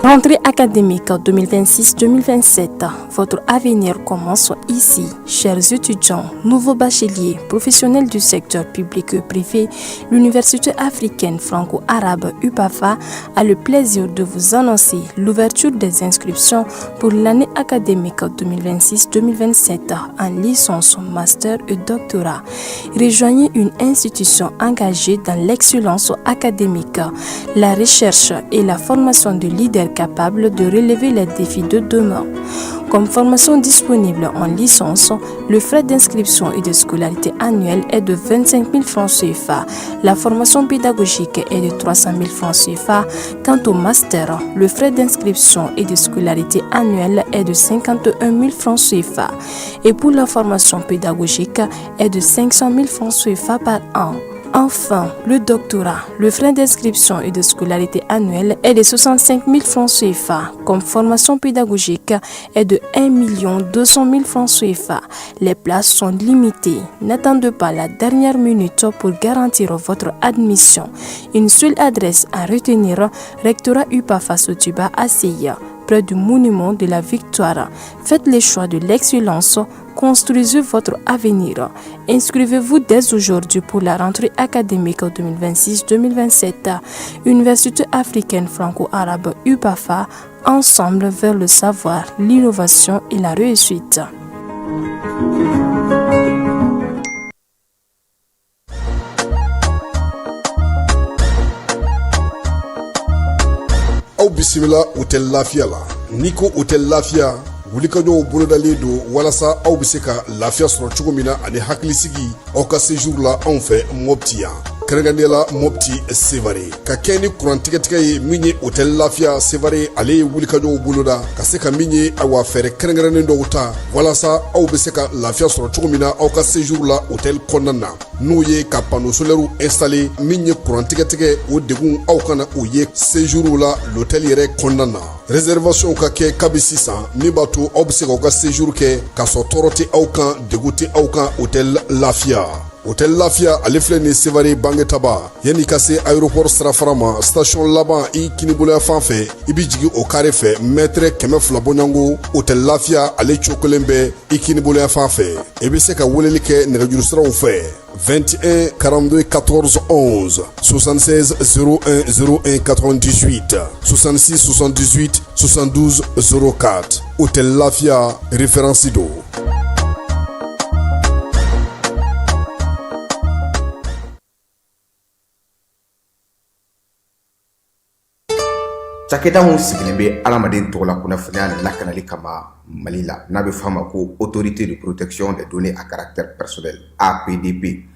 Rentrée académique 2026-2027, votre avenir commence ici. Chers étudiants, nouveaux bacheliers, professionnels du secteur public et privé, l'Université africaine franco-arabe UPAFA a le plaisir de vous annoncer l'ouverture des inscriptions pour l'année académique 2026-2027 en licence, master et doctorat. Rejoignez une institution engagée dans l'excellence académique, la recherche et la formation de leaders capables de relever les défis de demain. Comme formation disponible en licence, le frais d'inscription et de scolarité annuelle est de 25 000 francs CFA. La formation pédagogique est de 300 000 francs CFA. Quant au master, le frais d'inscription et de scolarité annuelle est de 51 000 francs CFA. Et pour la formation pédagogique est de 500 000 francs CFA par an. Enfin, le doctorat, le frais d'inscription et de scolarité annuelle est de 65 000 francs CFA. Comme formation pédagogique est de 1 200 000 francs CFA. Les places sont limitées. N'attendez pas la dernière minute pour garantir votre admission. Une seule adresse à retenir, rectorat UPAFA Sotuba à Seya, près du monument de la Victoire. Faites le choix de l'excellence. Construisez votre avenir. Inscrivez-vous dès aujourd'hui pour la rentrée académique 2026-2027. Université africaine franco-arabe UPAFA, ensemble vers le savoir, l'innovation et la réussite. Au bisimila hôtel Lafia la. Niko hôtel Lafia wulikajɔw bolodalen don walasa aw bɛ se ka lafiya sɔrɔ cogo min na ani hakilisigi aw ka séjour la anw fɛ Mopti yan. Kɛrɛnkɛrɛnnenya la Mopti Sevare ka kɛ ni kurantigɛtigɛ ye min ye hôtel Lafia Sevare ale ye wulikajɔw boloda ka se ka min ye awa fɛɛrɛ kɛrɛnkɛrɛnnen dɔw ta walasa aw bɛ se ka lafiya sɔrɔ cogo min na aw ka séjour la hôtel kɔnɔna na n'o ye ka panneau solaire installé min ye kurantigɛtigɛ o degun aw kana o ye séjour la l'hôtel yɛrɛ kɔnɔna na. Réservation ka kɛ kabi sisan min b'a to aw bɛ se k'aw ka séjour kɛ k'a sɔrɔ tɔɔrɔ tɛ aw kan degun tɛ aw kan hôtel Lafia. Hôtel Lafia ale filɛ nin Sevare Bangetaba yanni ka se aéroport sirafara ma station laban i kiniboloya fan fɛ i bi jigin o carré fɛ mètre 200 bɔɲango hôtel Lafia ale cokolen bɛ i kiniboloya fan fɛ i bɛ se ka weleli kɛ nɛgɛjuru siraw fɛ 21 42 14 11 76 01 01 98 66 78 72 04 hôtel Lafia référence do. Cakɛda mun sigilen bɛ adamaden tɔgɔ la kunnafoniya ni lakanali kama Mali la n'a bɛ f'a ma ko autorité de protection des données à caractère personnel APDP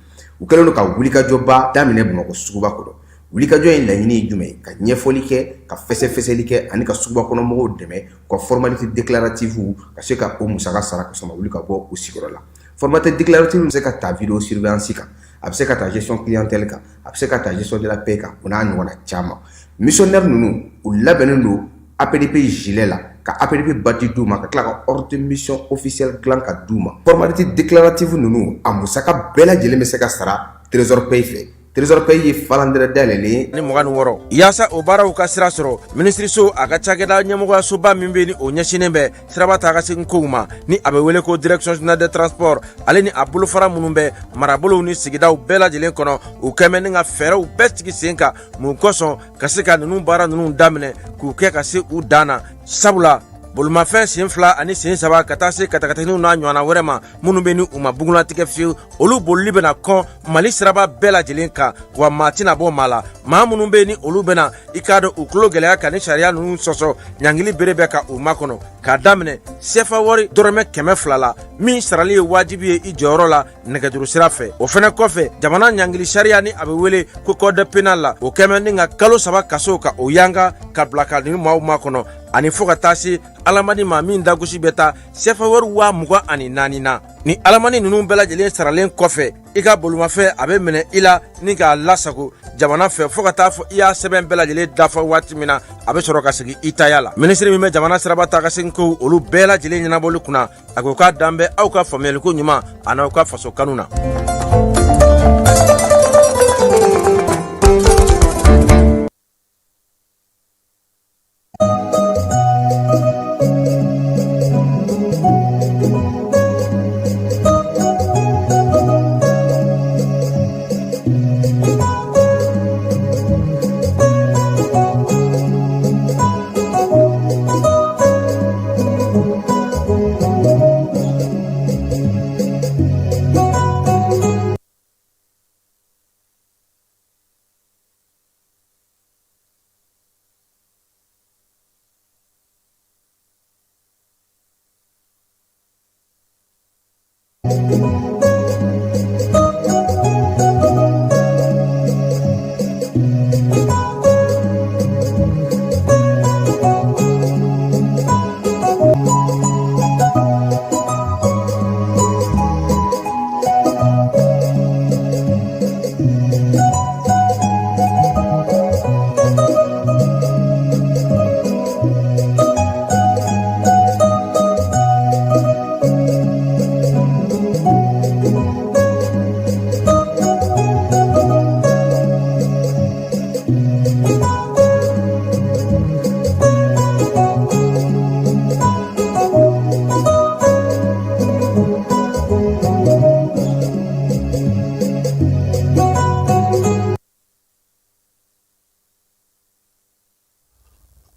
u kɛlen don ka wulikajɔba daminɛ Bamakɔ suguba kɔnɔ. Wulikajɔ in laɲini ye jumɛn ye? Ka ɲɛfɔli kɛ, ka fɛsɛfɛsɛli kɛ ani ka suguba kɔnɔ mɔgɔw dɛmɛ ka formalité déclarative ka se ka o musaka sara ka sɔrɔ ma wuli ka bɔ u sigiyɔrɔ la. Formalité déclarative bɛ se ka ta vidéo surveillance kan, a bɛ se ka ta gestion clientèle kan, a bɛ se ka ta gestion de la paix kan, o n'a ɲɔgɔnna caman. Missionnaire ninnu u labɛnnen don APDP gilet la ka APDP bati d'u ma ka tila ka ordre de mission officiel dilan ka d'u ma. Formalité déclarative ninnu a musaka bɛɛ lajɛlen bɛ se ka sara trésor paye fɛ. Trésor paye ye falandɛrɛ dayɛlɛlen ni 26 yaasa o baaraw ka sira sɔrɔ ministriso a ka cakɛda ɲɛmɔgɔyasoba min bɛ ni o ɲɛsinen bɛ siraba taa ka segin kow ma ni a bɛ wele ko direction générale des transports ale ni a bolofara minnu bɛ marabolow ni sigidaw bɛɛ lajɛlen kɔnɔ u kɛmɛ ni ka fɛɛrɛw bɛɛ sigi sen kan mun kosɔn ka se ka ninnu baara ninnu daminɛ k'u kɛ ka se u dan na sabula bolomafɛn sen 2 ani sen 3 ka taa se katakataniw n'a ɲɔgɔnna wɛrɛ ma minnu bɛ ni u ma bugulatigɛ fiyewu olu bolili bɛna kɔn Mali siraba bɛɛ lajɛlen kan wa maa tɛna bɔ maa la maa minnu bɛ ni olu bɛna i k'a dɔn u tulo gɛlɛya ka ni sariya ninnu sɔsɔ ɲangili bere bɛ ka u makɔnɔ k'a daminɛ sefa wari dɔrɔmɛ 200 la min sarali ye wajibi ye i jɔyɔrɔ la nɛgɛjuru sira fɛ o fɛnɛ kɔfɛ jamana ɲangili sariya ni a bɛ wele ko code pénal la o kɛmɛ ni ka kalo 3 kaso ka o yanga ka bila ka ni maaw makɔnɔ ani fo ka taa se alamani ma min dagosi bɛ taa sefa wari 24,000 na ni alamani ninnu bɛɛ lajɛlen saralen kɔfɛ i ka bolomafɛn a bɛ minɛ i la ni k'a lasago jamana fɛ fo ka taa fɔ i y'a sɛbɛn bɛɛ lajɛlen dafa waati min na a bɛ sɔrɔ ka segin i taya la ministre min bɛ jamana siraba taa ka segin ko olu bɛɛ lajɛlen ɲɛnabɔli kunna a ko k'a dan bɛ aw ka faamuyaliko ɲuman a n'aw ka faso kanu na.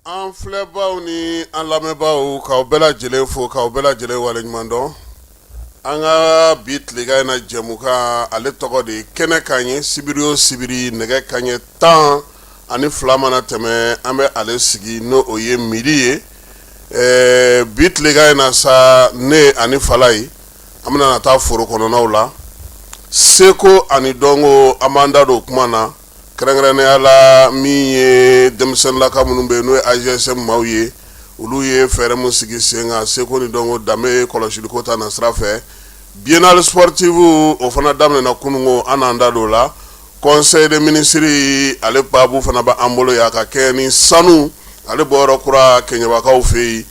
An filɛbaw ni an lamɛnbaw k'aw bɛɛ lajɛlen fo k'aw bɛɛ lajɛlen waleɲuman dɔn. An ka bi tilegan in na jɛmukan ale tɔgɔ de kɛnɛ kanɲɛ sibiri o sibiri nɛgɛ kanɲɛ 12 mana tɛmɛ an bɛ ale sigi n'o o ye midi ye. Bi tilegan in na sa ne ani Falaye an bɛna taa foro kɔnɔnaw la. Seko ani dɔnko an b'an da don kuma na. Kɛrɛnkɛrɛnnenya la min ye denmisɛnninlaka minnu bɛ yen n'o ye AGSM maaw ye olu ye fɛɛrɛ min sigi sen kan Seko ni dɔnko danbe kɔlɔsiliko ta na sira fɛ. Biennale sportive o fana daminɛna kunungo an n'an da don la. Conseil des ministres ale baabu fana bɛ an bolo yan ka kɛ ni sanu ale bɔ yɔrɔ kura kɛɲɛbakaw fɛ yen.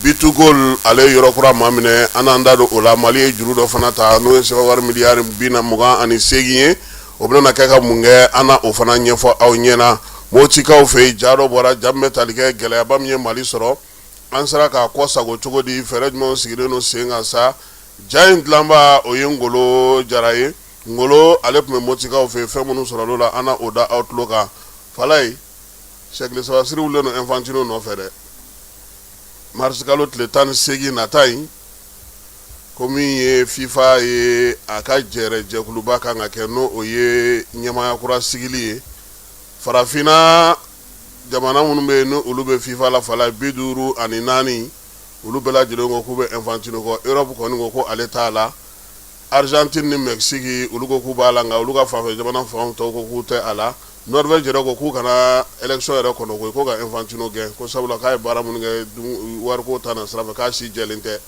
Bitugol ale yɔrɔ kura maa minɛ an n'an da don o la. Mali ye juru dɔ fana ta n'o ye sɛbɛnwari miliyari 28 ye. O bɛna kɛ ka mun kɛ an na o fana ɲɛfɔ aw ɲɛna. Motikaw fɛ yen ja dɔ bɔra ja min bɛ tali kɛ gɛlɛyaba min ye Mali sɔrɔ. An sera k'a kɔ sago cogo di fɛɛrɛ jumɛnw sigilen don sen kan sa. Ja in dilanba o ye Ngolo Jara ye. Ngolo ale tun bɛ Motikaw fɛ yen fɛn minnu sɔrɔla la an na o da aw tulo kan. Falaye sɛgili sabasiri wulilen don Infantino nɔfɛ dɛ. Mars kalo tile 18 nata in ko min ye FIFA ye a ka jɛkuluba kan ka kɛ n'o o ye ɲɛmaya kura sigili ye. Farafina jamana minnu bɛ yen n'o olu bɛ FIFA la Falaye 54 olu bɛɛ lajɛlen ko k'u bɛ Infantino kɔ. Europe kɔni ko ko ale t'a la. Argentine ni Mexique olu ko k'u b'a la nka olu ka fanfɛ jamana fanw tɔw ko k'u tɛ a la. Norvège yɛrɛ ko k'u kana élection yɛrɛ kɔnɔ koyi ko ka Infantino gɛn ko sabula k'a ye baara minnu kɛ wariko ta na sira fɛ k'a si jɛlen tɛ.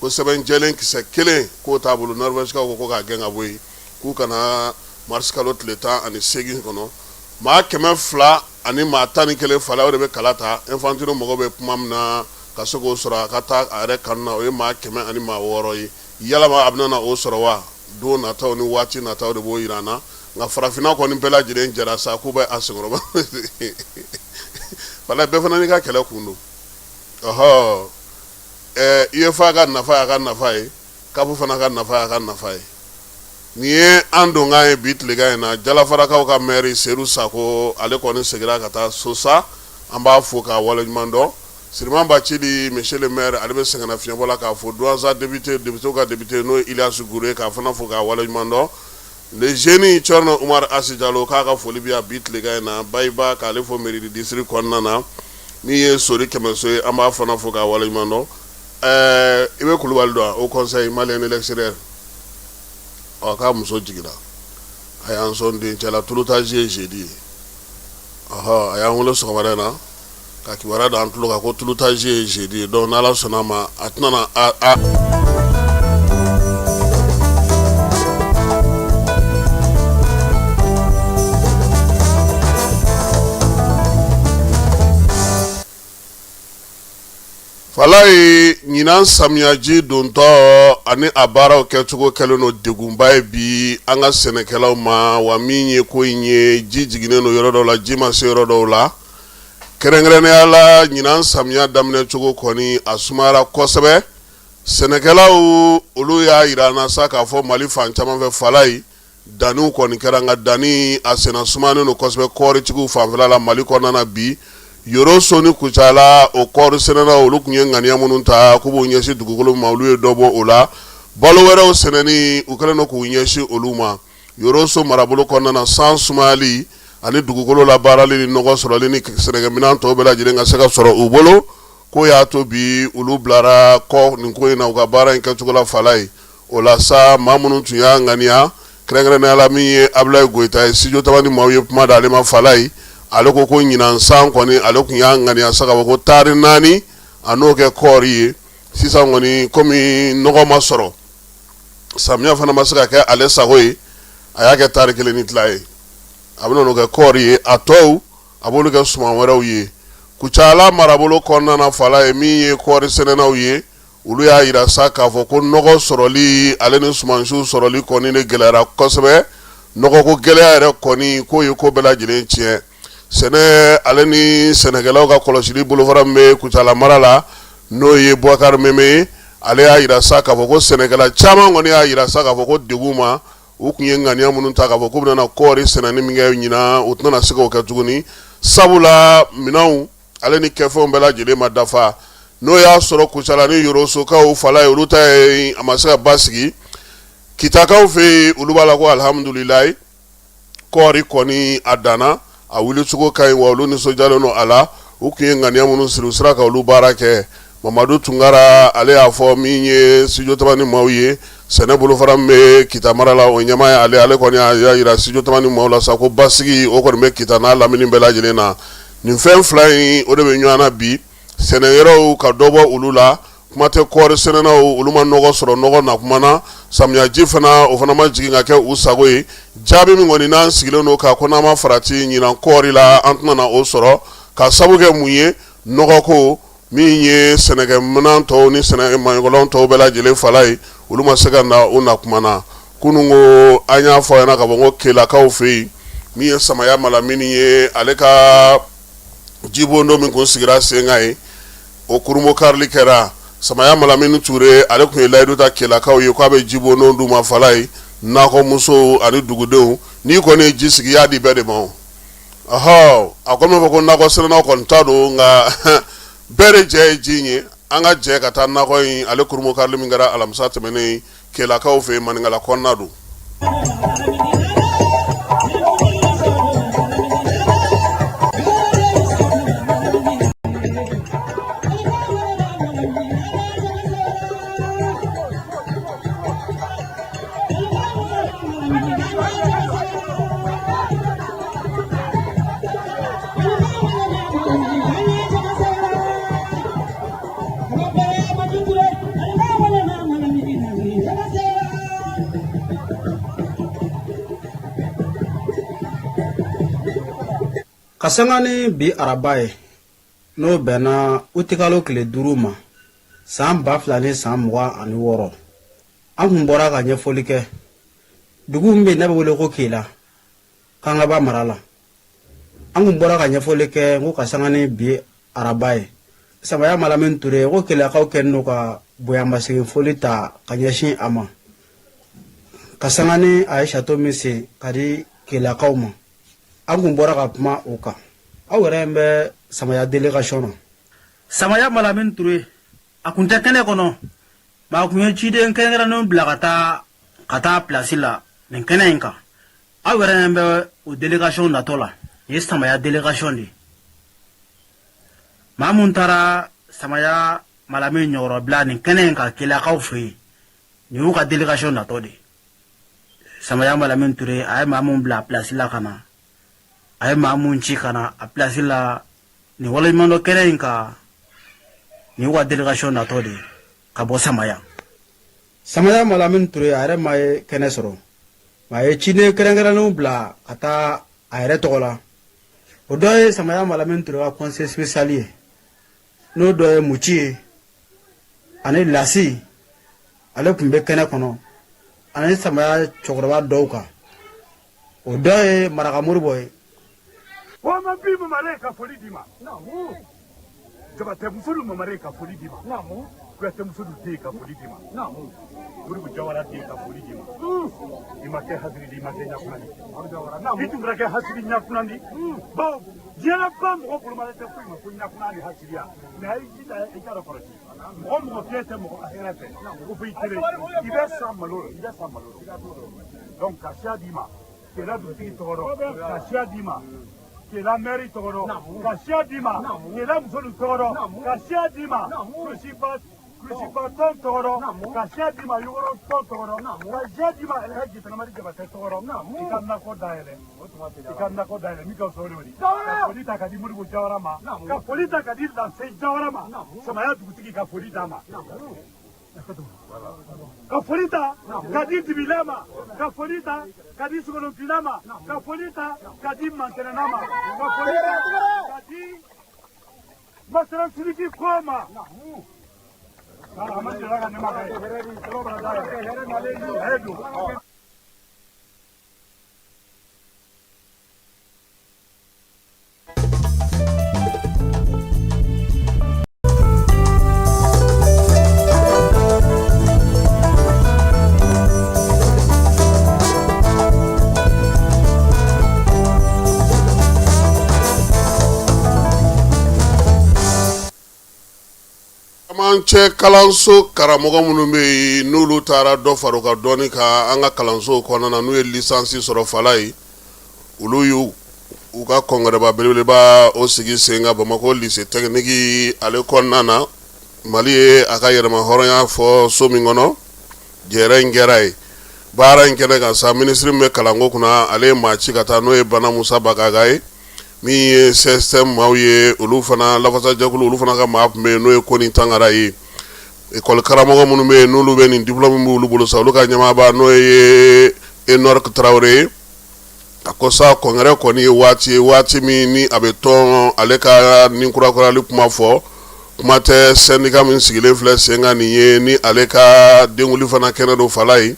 Ko sɛbɛn jɛlen kisɛ kelen k'o t'a bolo. Norvège ko k'a gɛn ka bɔ yen k'u kana mars kalo tile 18 kɔnɔ. Maa 200 ani maa 11 Falaye o de bɛ kala ta. Infantino mɔgɔ bɛ kuma min na ka se k'o sɔrɔ a ka taa a yɛrɛ kanu na o ye maa 100 ani maa 6 ye. Yalama a bɛna o sɔrɔ wa? Don nataw ni waati nataw de b'o yira an na. Nka farafina kɔni bɛɛ lajɛlen jɛra sa k'u bɛ a senkɔrɔba. Falaye bɛɛ fana n'i ka kɛlɛ kun don. Ɔhɔ. UEFA ka nafa y'a ka nafa ye. CAF fana ka nafa y'a ka nafa ye. Nin ye an donkan ye bi tilegan in na. Jalafarakaw ka maire Seydou Sako ale kɔni seginna ka taa Sosa. An b'a fo k'a waleɲuman dɔn. Siriman Bacili monsieur le maire ale bɛ sɛgɛnnafiɲɛbɔ la k'a fo. Douanza député ka député n'o ye Iliasu Gure k'a fana fo k'a waleɲuman dɔn. Le jeune Thierno Umar Asi Jalo k'a ka foli bɛ yan bi tilegan in na. Bayiba k'ale fo mairie district kɔnɔna na. Min ye Sori Kɛmɛso ye an b'a fana fo k'a waleɲuman dɔn. I bɛ Kulubali dɔn au conseil malien électoral k'a muso jiginna a y'an sɔn dencɛ la tulutage ye jeudi ye a y'an wele sɔgɔmada in na ka kibaruya d'an tulo kan ko tulutage ye jeudi ye donc n'Ala sɔnna ma a tɛna na Falaye ɲinan samiyaji dontɔ ani a baaraw kɛcogo kɛlen no degunba ye bi an ka sɛnɛkɛlaw ma wa min ye ko in ye ji jiginnen no yɔrɔ dɔw la ji ma se yɔrɔ dɔw la kɛrɛnkɛrɛnnenya la ɲinan samiya daminɛ cogo kɔni a sumayara kosɛbɛ sɛnɛkɛlaw olu y'a yira an na sa k'a fɔ Mali fan caman fɛ Falaye danniw kɔni kɛra nka danni a senna sumayanen no kosɛbɛ kɔɔritigiw fanfɛla la Mali kɔnɔna na bi Yoro Soni Kucala o kɔɔri sɛnɛna olu tun ye ŋaniya minnu ta k'u b'u ɲɛsin dugukolo ma olu ye dɔ bɔ o la balo wɛrɛw sɛnɛni u kɛlen do k'u ɲɛsin olu ma Yoro So marabolo kɔnɔna na san sumayali ani dugukolo la baarali ni nɔgɔ sɔrɔli ni sɛnɛkɛminɛn tɔw bɛɛ lajɛlen ka se ka sɔrɔ u bolo ko y'a to bi olu bilara kɔ nin ko in na u ka baara in kɛcogo la Falaye o la sa maa minnu tun y'a ŋaniya kɛrɛnkɛrɛnnenya la min ye Ablaye Goyita ye studio tabani maaw ye kuma d'ale ma Fala ye ale ko ɲinan san kɔni ale tun y'a ŋaniya sa ka fɔ ko taari 4 a n'o kɛ kɔɔri ye sisan kɔni komi nɔgɔ ma sɔrɔ samiya fana ma se ka kɛ ale sago ye a y'a kɛ taari 1 ni tila ye a bɛna n'o kɛ kɔɔri ye a tɔw a b'olu kɛ suman wɛrɛw ye Kucala marabolo kɔnɔna na Fala ye min ye kɔɔri sɛnɛnaw ye olu y'a yira sa k'a fɔ ko nɔgɔ sɔrɔli ale ni sumansiw sɔrɔli kɔni de gɛlɛyara kosɛbɛ nɔgɔko gɛlɛya yɛrɛ kɔni k'o ye ko bɛɛ lajɛlen tiɲɛ sɛnɛ ale ni sɛnɛkɛlaw ka kɔlɔsili bolofara min bɛ Kucala mara la n'o ye Boubacar Meme ye ale y'a yira sa k'a fɔ ko sɛnɛkɛla caman kɔni y'a yira sa k'a fɔ ko degun ma u tun ye ŋaniya minnu ta k'a fɔ k'u bɛna kɔɔri sɛnɛni min kɛ ɲinan u tɛna se k'o kɛ tuguni sabula minɛnw ale ni kɛfɛnw bɛɛ lajɛlen ma dafa n'o y'a sɔrɔ Kucala ni Yorosokaw Fala ye olu ta ye a ma se ka basigi Kitakaw fɛ yen olu b'a la ko alhamdulilayi kɔɔri kɔni a danna a wulicogo ka ɲi wa olu nisɔndiyalen don a la u tun ye ŋaniya minnu siri u sera ka olu baara kɛ Mamadu Tunkara ale y'a fɔ min ye studio tabani maaw ye sɛnɛ bolofara min bɛ Kita mara la o ɲɛmaa ye ale kɔni y'a yira studio tabani maaw la sa ko basigi o kɔni bɛ Kita n'a lamini bɛɛ lajɛlen na nin fɛn fila in o de bɛ ɲɔgɔn na bi sɛnɛyɔrɔw ka dɔ bɔ olu la kuma tɛ kɔɔri sɛnɛnaw olu ma nɔgɔ sɔrɔ nɔgɔ na kuma na samiyaji fana o fana ma jigin ka kɛ u sago ye jaabi min kɔni n'an sigilen don ka ko n'an ma farati ɲinan kɔɔri la an tɛna na o sɔrɔ ka sabu kɛ mun ye nɔgɔko min ye sɛnɛkɛminɛn tɔw ni sɛnɛmaɲɔgɔnw tɔw bɛɛ lajɛlen Fala ye olu ma se ka na o na kuma na kunun ko an y'a fɔ ɲɛna ka fɔ ko Kelakaw fɛ yen min ye Samaya Malamini ye ale ka jibondo min kun sigira sen kan ye o kurumo karili kɛra Samaya Malamini Ture ale kun ye layidu ta Kelakaw ye k'a bɛ jibondo d'u ma Fala ye nakɔmusow ani dugudenw n'i kɔni ye ji sigi y'a di bɛɛ de ma a ko min fɔ ko nakɔ sɛnɛnaw kɔni t'a don nka bɛɛ de jɛ ye ji in ye an ka jɛ ka taa nakɔ in ale kurumo karili min kɛra alamisa tɛmɛnen Kelakaw fɛ yen Maninkala kɔnɔna don. Kasangani bi araba ye n'o bɛnna utikalo tile 5 ma san 2026 an kun bɔra ka ɲɛfɔli kɛ dugu min bɛ ne bɛ wele ko Kela Kangaba mara la an kun bɔra ka ɲɛfɔli kɛ ko Kasangani bi araba ye Samaya Malamini Ture ko Kelakaw kɛlen don ka boyanmasegin foli ta ka ɲɛsin a ma Kasangani a ye château min sen ka di Kelakaw ma an kun bɔra ka kuma o kan aw yɛrɛ bɛ Samaya délégation na Samaya Malamini Ture a kun tɛ kɛnɛ kɔnɔ ma kun ye ciden kɛrɛnkɛrɛnnenw bila ka taa place la nin kɛnɛ in kan aw yɛrɛ bɛ o délégation natɔ la ye Samaya délégation de maa mun taara Samaya Malamini ɲɔgɔrɔ bila nin kɛnɛ in kan Kelakaw fɛ yen nin y'u ka délégation natɔ de Samaya Malamini Ture a ye maa mun bila place la ka na a ye maa mun ci ka na a place la nin waleɲuman dɔ kɛnɛ in kan nin y'u ka délégation natɔ de ka bɔ Samaya Malamini Ture a yɛrɛ ma ye kɛnɛ sɔrɔ ma a ye ciden kɛrɛnkɛrɛnnenw bila ka taa a yɛrɛ tɔgɔ la o dɔ ye Samaya Malamini Ture ka conseil spécial ye n'o dɔ ye Muci ye ani Lasi ale tun bɛ kɛnɛ kɔnɔ ani Samaya cɛkɔrɔba dɔw kan o dɔ ye Maraka Moribo ye Wama bi mamare ka foli di ma. Namu. Jabate musulu mamare ka foli di ma. Namu. Kwete musulu de ka foli di ma. Namu. Buru jawara de ka foli di ma. Imake hadri di make nyakuna di. Namu. Itu brake hasri nyakuna di. Bo, jela pam ko buru mare te fuima ko nyakuna di hasriya. Na yi kita e kara farati. Mo fiete mo ahirate. Ko bi tere. Ibe samalo, Donc kasia di ma. Kela du ti toro. Kasia di ma. Kela mairie toro, Kasia Dima, Kela Moussou toro, Kasia Dima. Je suis pas kusiba ton tɔgɔrɔ ka siya di ma yɔrɔ ton tɔgɔrɔ ka siya di ma Alhaji Tanamadi Jabate tɔgɔrɔ i ka nakɔ dayɛlɛ min ka fisa o de ye ka foli ta ka di Modibo Jawara ma ka foli ta ka di Lase Jawara ma Samaya dugutigi ka foli d'a ma ka foli ta ka di Dibila ma ka foli ta ka di Sogolonfila ma ka foli ta ka di Mantɛnɛna ma ka foli ta ka di Masara Sidiki Ko ma cɛ kalanso karamɔgɔ minnu bɛ yen n'olu taara dɔ fara u ka dɔnni kan an ka kalansow kɔnɔna na n'u ye lisansi sɔrɔ fala ye olu y'u ka kɔngɔrɛba belebeleba o sigi sen kan Bamako lycée technique ale kɔnɔna na Mali ye a ka yɛrɛma hɔrɔnya fɔ so min kɔnɔ jɛrɛ in kɛra ye baara in kɛnɛ kan sa minisiri min bɛ kalanko kunna ale ye maa ci ka taa n'o ye Bana Musa Bagaga ye min ye CSM maaw ye olu fana lafasajakulu olu fana ka maa tun bɛ yen n'o ye Koni Tangara ye école karamɔgɔ minnu bɛ yen n'olu bɛ nin diplôme b'olu bolo sa olu ka ɲɛmaaba n'o ye Enoch Traoré ye a ko sa kɔngɛrɛ kɔni ye waati min ni a bɛ tɔn ale ka nin kurakurali kuma fɔ kuma tɛ syndicat min sigilen filɛ sen kan nin ye ni ale ka denwuli fana kɛnɛ do fala ye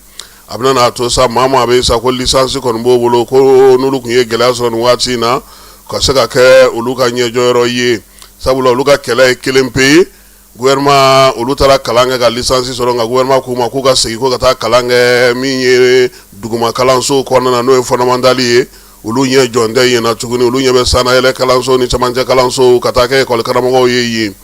a bɛna n'a to sa maa a bɛ sa ko licence kɔni b'o bolo ko n'olu tun ye gɛlɛya sɔrɔ nin waati in na ka se ka kɛ olu ka ɲɛjɔyɔrɔ ye sabula olu ka kɛlɛ ye kelen pe ye gouvernement olu taara kalan kɛ ka licence sɔrɔ nka gouvernement k'u ma k'u ka segin ko ka taa kalan kɛ min ye duguma kalanso kɔnɔna na n'o ye fondamental ye olu ɲɛ jɔn tɛ yen na tuguni olu ɲɛ bɛ sanayɛlɛ kalanso ni camancɛ kalanso ka taa kɛ école karamɔgɔw ye yen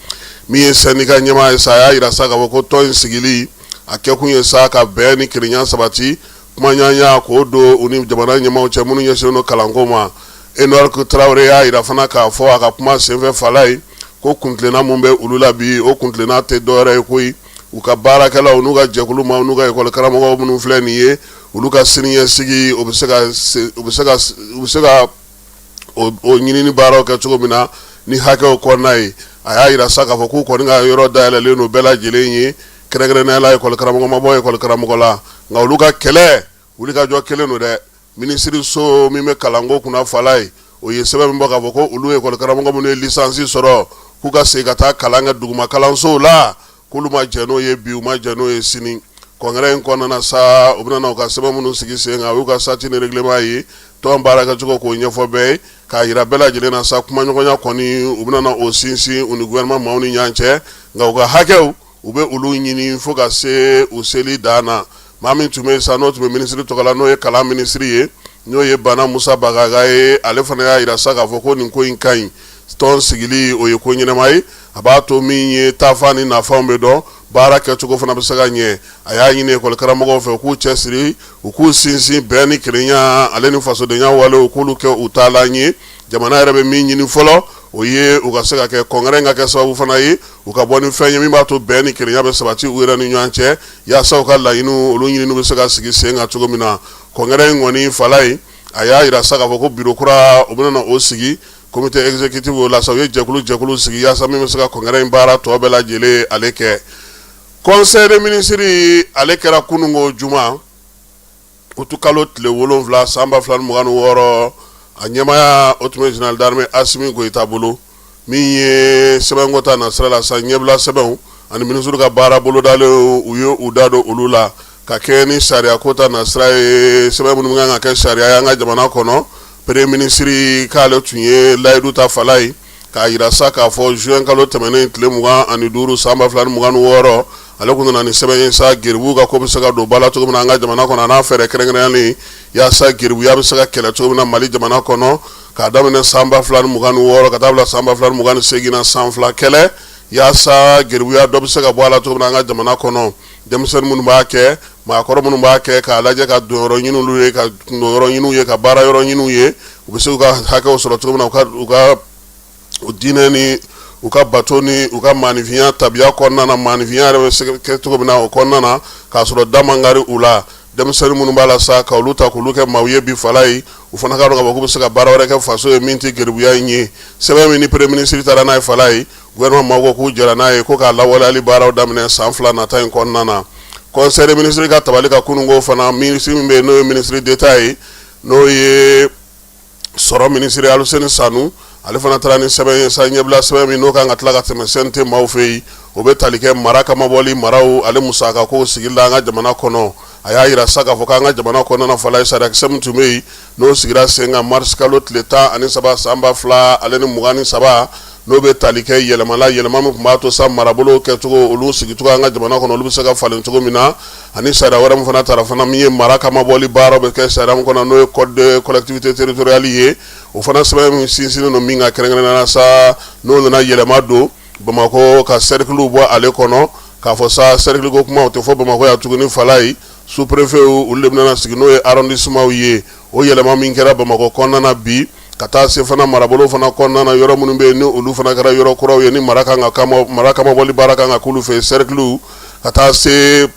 min ye syndicat ɲɛmaa ye sa a y'a yira sa k'a fɔ ko tɔn in sigili a kɛkun ye sa ka bɛn ni kelenya sabati kuma ɲaɲa k'o don u ni jamana ɲɛmaaw cɛ minnu ɲɛsinnen don kalanko ma Enoch Traoré y'a yira fana k'a fɔ a ka kuma senfɛ fala ye ko kuntilenna mun bɛ olu la bi o kuntilenna tɛ dɔwɛrɛ ye koyi u ka baarakɛlaw n'u ka jɛkulu ma n'u ka école karamɔgɔw minnu filɛ nin ye olu ka siniɲɛsigi u bɛ se ka o ɲinini baaraw kɛ cogo min na ni hakɛw kɔnɔna ye a y'a yira sa k'a fɔ k'u kɔni ka yɔrɔ dayɛlɛlen don bɛɛ lajɛlen ye kɛrɛnkɛrɛnnenya la école karamɔgɔ ma bɔ école karamɔgɔ la nka olu ka kɛlɛ wulikajɔ kelen don dɛ minisiri so min bɛ kalanko kunna fala ye o ye sɛbɛn min bɔ k'a fɔ ko olu école karamɔgɔ minnu ye lisansi sɔrɔ k'u ka segin ka taa kalan kɛ duguma kalansow la k'olu ma jɛ n'o ye bi u ma jɛ n'o ye sini kɔngɛrɛ in kɔnɔna sa u bɛna u ka sɛbɛn minnu sigi sen kan u y'u ka sati ni règlement ye tɔn baarakɛcogo k'o ɲɛfɔ bɛɛ ye k'a yira bɛɛ lajɛlen na sa kumaɲɔgɔnya kɔni u bɛna o sinsin u ni gouvernement maaw ni ɲɔgɔn cɛ nka u ka hakɛw u bɛ olu ɲini fo ka se u seli dan na maa min tun bɛ sa n'o tun bɛ minisiri tɔgɔ la n'o ye kalan minisiri ye n'o ye Bana Musa Bagaga ye ale fana y'a yira sa k'a fɔ ko nin ko in ka ɲi tɔn sigili o ye ko ɲɛnama ye a b'a to min ye taafa ni nafanw bɛ dɔn baara kɛcogo fana bɛ se ka ɲɛ a y'a ɲini école karamɔgɔw fɛ u k'u cɛsiri u k'u sinsin bɛn ni kelenya ale ni fasodenya walew k'olu kɛ u taalan ye jamana yɛrɛ bɛ min ɲini fɔlɔ o ye u ka se ka kɛ kɔngɛrɛ in ka kɛ sababu fana ye u ka bɔ ni fɛn ye min b'a to bɛn ni kelenya bɛ sabati u yɛrɛ ni ɲɔgɔn cɛ yaasa u ka laɲiniw olu ɲininiw bɛ se ka sigi sen kan cogo min na kɔngɛrɛ in kɔni fala ye a y'a yira sa k'a fɔ ko bureau kura o bɛna o sigi comité exécutif o la sa u ye jɛkulu sigi yaasa min bɛ se ka kɔngɛrɛ in baara tɔ bɛɛ lajɛlen ale kɛ conseil des ministres ale kɛra kunungo juma utukalo tile 7 san 2026 a ɲɛmaya o tun bɛ général d'armée Asimi Goyita bolo min ye sɛbɛnko ta nasira la sa ɲɛbila sɛbɛnw ani ministre ka baara bolodalen u ye u da don olu la ka kɛ ni sariya ko ta nasira ye sɛbɛn minnu kan ka kɛ sariya ye an ka jamana kɔnɔ premier ministre k'ale tun ye layidu ta fala ye k'a yira sa k'a fɔ juin kalo tɛmɛnen tile 25 san 2026 ale kun nana ni sɛbɛn ye sa geribu ka ko bɛ se ka don ba la cogo min na an ka jamana kɔnɔ a n'a fɛɛrɛ kɛrɛnkɛrɛnyalen yaasa geribuya bɛ se ka kɛlɛ cogo min na Mali jamana kɔnɔ k'a daminɛ san 2026 ka taa bila san 2028 na san 2 kɛlɛ yaasa geribuya dɔ bɛ se ka bɔ a la cogo min na an ka jamana kɔnɔ denmisɛnnin minnu b'a kɛ maakɔrɔ minnu b'a kɛ k'a lajɛ ka don yɔrɔ ɲini olu ye ka don yɔrɔ ɲini ye ka baara yɔrɔ ɲini ye u bɛ se k'u ka hakɛw sɔrɔ cogo min na u ka o diinɛ ni u ka bato ni u ka maanifinya tabiya kɔnɔna na maanifinya yɛrɛ bɛ se kɛ cogo min na o kɔnɔna na k'a sɔrɔ da man kari u la denmisɛnnin minnu b'a la sa ka olu ta k'olu kɛ maaw ye bi fala ye u fana ka dɔn k'a fɔ k'u bɛ se ka baara wɛrɛ kɛ faso ye min tɛ geribuya in ye sɛbɛn min ni premier ministre taara n'a ye fala ye gouvernement maaw ko k'u jɛra n'a ye ko k'a lawaleyali baaraw daminɛ san 2 nata in kɔnɔna na conseil des ministres ka tabali ka kunungo fana ministre min bɛ yen n'o ye ministre d'état ye n'o ye sɔrɔ ministre Aluseni Sanu ale fana taara ni sɛbɛn ye sa ɲɛbila sɛbɛn min n'o kan ka tila ka tɛmɛ CNT maaw fɛ yen o bɛ tali kɛ mara kama bɔli maraw ale musaka ko sigili la an ka jamana kɔnɔ a y'a yira sa k'a fɔ k'an ka jamana kɔnɔna fala ye sariyakisɛ min tun bɛ yen n'o sigira sen kan mars kalo tile 13 san 2000 ale ni 23 n'o bɛ tali kɛ yɛlɛma min tun b'a to sa marabolo kɛcogo olu sigicogo an ka jamana kɔnɔ olu bɛ se ka falen cogo min na ani sariya wɛrɛ min fana taara fana min ye mara kama bɔli baaraw bɛ kɛ sariya min kɔnɔ n'o ye code de collectivité territoriale ye o fana sɛbɛn min sinsinnen don min ka kɛrɛnkɛrɛnnenya sa n'o nana yɛlɛma don Bamako ka cercle bɔ ale kɔnɔ k'a fɔ sa cercle ko kuma o tɛ fɔ Bamako ya tuguni fala ye sous-préfet olu de bɛna sigi n'o ye arrondissement ye o yɛlɛma min kɛra Bamako kɔnɔna na bi ka taa se fana marabolo fana kɔnɔna na yɔrɔ minnu bɛ yen ni olu fana kɛra yɔrɔ kuraw ye ni mara kama bɔli baara kan ka k'olu fɛ cercle ka taa se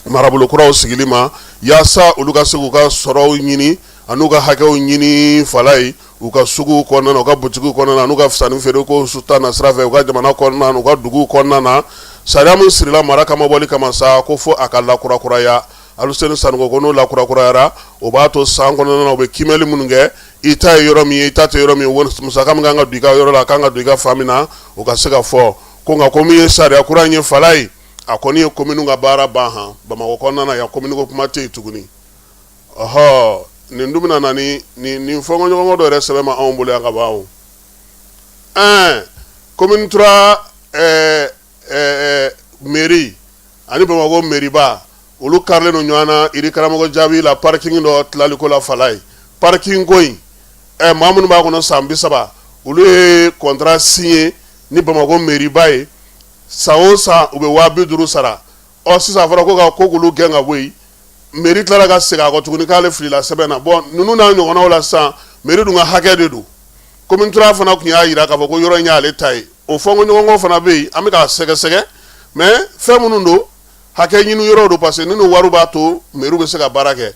marabolo kuraw sigili ma yaasa olu ka se k'u ka sɔrɔw ɲini an'u ka hakɛw ɲini fala ye u ka suguw kɔnɔna na u ka butigiw kɔnɔna na n'u ka sanni feere ko suta na sira fɛ u ka jamana kɔnɔna na u ka duguw kɔnɔna na sariya min sirila mara kama bɔli kama sa ko fo a ka lakurakuraya Aluseni Sanu ko n'o lakurakurayara o b'a to san kɔnɔna na u bɛ kimɛli minnu kɛ i ta ye yɔrɔ min ye i ta tɛ yɔrɔ min ye musaka min kan ka don i ka yɔrɔ la a kan ka don i ka fan min na o ka se ka fɔ ko nka ko min ye sariya kura in ye fala ye a kɔni ye commune ka baara ban han Bamako kɔnɔna na yan commune ko kuma tɛ yen tuguni ɔhɔ nin dun bɛna na ni fɔnkɔɲɔgɔnkɔ dɔ yɛrɛ sɛbɛn ma anw bolo yan ka ban o commune 3 mairie ani Bamako mairie ba olu karilen don ɲɔgɔn na iri karamɔgɔ jaabi la parking dɔ tilaliko la fala ye parking ko in maa minnu b'a kɔnɔ san 30 olu ye contrat signé ni Bamako mairie ba ye san o san u bɛ 50,000 sara sisan fɔra ko k'olu gɛn ka bɔ yen mairie tilala ka segin a kɔ tuguni k'ale filila sɛbɛn na ninnu n'a ɲɔgɔnnaw la sisan mairie dun ka hakɛ de don commune 3 fana tun y'a jira k'a fɔ ko yɔrɔ in y'ale ta ye o fɔnkɔɲɔgɔnkɔ fana bɛ yen an bɛ k'a sɛgɛsɛgɛ mais fɛn minnu don hakɛ ɲini yɔrɔ don parce que ni wari b'a to mairie bɛ se ka baara kɛ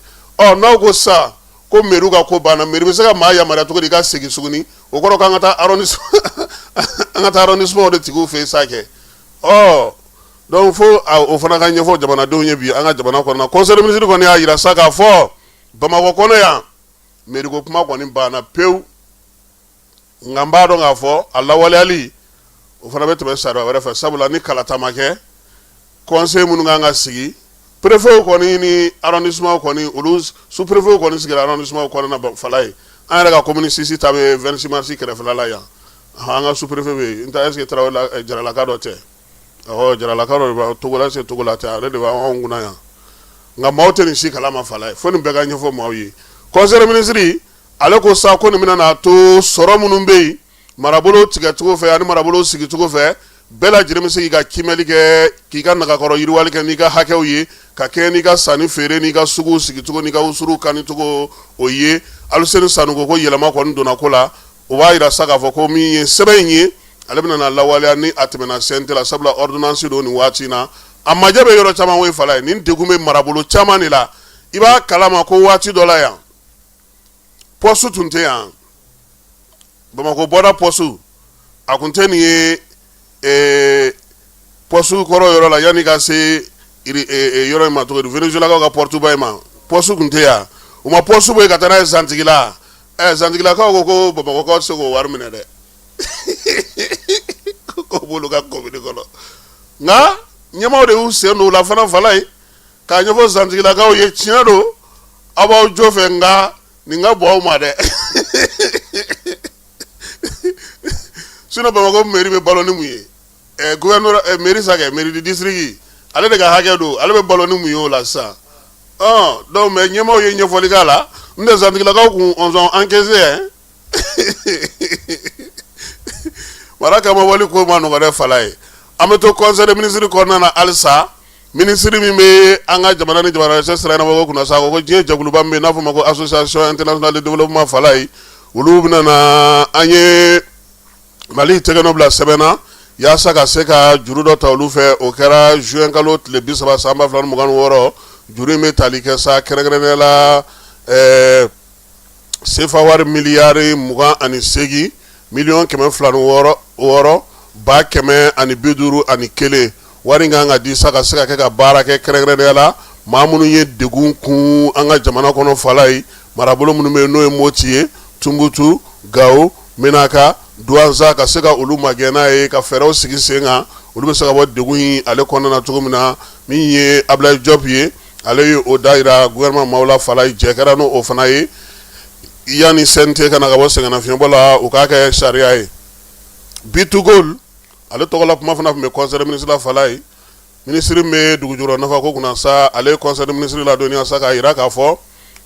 n'aw ko sa ko mairie ka ko banna mairie bɛ se ka maa yamaruya cogo di ka segin tuguni o kɔrɔ k'an ka taa arrondissement de tigiw fɛ yen sa kɛ donc fo o fana ka ɲɛfɔ jamanadenw ye bi an ka jamana kɔnɔ conseil des ministres kɔni y'a jira sa k'a fɔ Bamako kɔnɔ yan mairie ko kuma kɔni banna pewu nka n b'a dɔn k'a fɔ a lawaleyali o fana bɛ tɛmɛ sariya wɛrɛ fɛ sabula ni kalata ma kɛ conseil minnu kan ka sigi préfet kɔni ni arrondissement kɔni olu sous-préfet kɔni sigira arrondissement kɔnɔna na fala ye an yɛrɛ ka commune 6 ta bɛ 26 mars kɛrɛfɛla la yan an ka sous-préfet bɛ yen n tɛ est-ce que Tarawele Jaralaka dɔ tɛ Jaralaka dɔ de b'a Togola se Togola tɛ ale de b'anw kunna yan nka maaw tɛ nin si kalama fala ye fo nin bɛɛ ka ɲɛfɔ maaw ye conseil des ministres ale ko sa ko nin bɛna n'a to sɔrɔ minnu bɛ yen marabolo tigɛcogo fɛ ani marabolo sigicogo fɛ bɛɛ lajɛlen bɛ se k'i ka kimɛli kɛ k'i ka nagakɔrɔ yiriwali kɛ n'i ka hakɛw ye ka kɛ n'i ka sanni feere n'i ka suguw sigicogo n'i ka usuru kannicogo o ye Aluseni Sanu ko yɛlɛma kɔni donna ko la o b'a jira sa k'a fɔ ko min ye sɛbɛn in ye ale bɛna na lawaleya ni a tɛmɛna CNT la sabula ordonnance don nin waati in na a majɛ bɛ yɔrɔ caman o ye fala ye nin degun bɛ marabolo caman de la i b'a kalama ko waati dɔ la yan poste tun tɛ yan Bamako bɔra poste a kun tɛ nin ye poste kɔrɔ yɔrɔ la yanni ka se yɔrɔ in ma cogo di Venezuelakaw ka porte ba in ma poste kun tɛ yan u ma poste bɔ yen ka taa n'a ye Zantigi la Zantigilakaw ko Bamakɔkaw tɛ se k'o wari minɛ dɛ ko b'olu ka commune kɔnɔ nka ɲɛmaaw de y'u sen don o la fana fala ye k'a ɲɛfɔ Zantigilakaw ye tiɲɛ don aw b'aw jo fɛ nka nin ka bɔ aw ma dɛ sinon Bamako mairie bɛ balo ni mun ye gouverneur mairie sa kɛ mairie du district ale de ka hakɛ don ale bɛ balo ni mun ye o la sisan donc mais ɲɛmaaw ye ɲɛfɔli k'a la n tɛ Zantigilakaw kun on sont encaissés mara kama wali ko ma nɔgɔ dɛ fala ye an bɛ to conseil des ministres kɔnɔna na halisa ministre min bɛ an ka jamana ni jamana cɛ sira ɲɛnabɔ kunna sa ko diɲɛ jɛkuluba min bɛ n'a fɔ ma ko association internationale de développement fala ye olu bɛna na an ye Mali tɛgɛnɔ bila sɛbɛnna yaasa ka se ka juru dɔ ta olu fɛ o kɛra juin kalo tile 30 san 2026 juru in bɛ tali kɛ sa kɛrɛnkɛrɛnnenya la sefa wari miliyari 28 miliyɔn 206 ba 151 wari in kan ka di sa ka se ka kɛ ka baara kɛ kɛrɛnkɛrɛnnenya la maa minnu ye degun kun an ka jamana kɔnɔ fala ye marabolo minnu bɛ yen n'o ye Moti ye Tunbutu Gao Menaka Douanza ka se ka olu magɛn n'a ye ka fɛɛrɛw sigi sen kan olu bɛ se ka bɔ degun in ale kɔnɔna na cogo min na min ye Ablaye Diop ye ale ye o da yira gouvernement maaw la fala ye jɛ kɛra n'o fana ye yanni CNT kana ka bɔ sɛgɛnnafiɲɛbɔ la u k'a kɛ sariya ye Bitugol ale tɔgɔla kuma fana tun bɛ conseil des ministres la fala ye ministre bɛ dugujukɔrɔ nafa ko kunna sa ale conseil des ministres la dɔnniya sa k'a yira k'a fɔ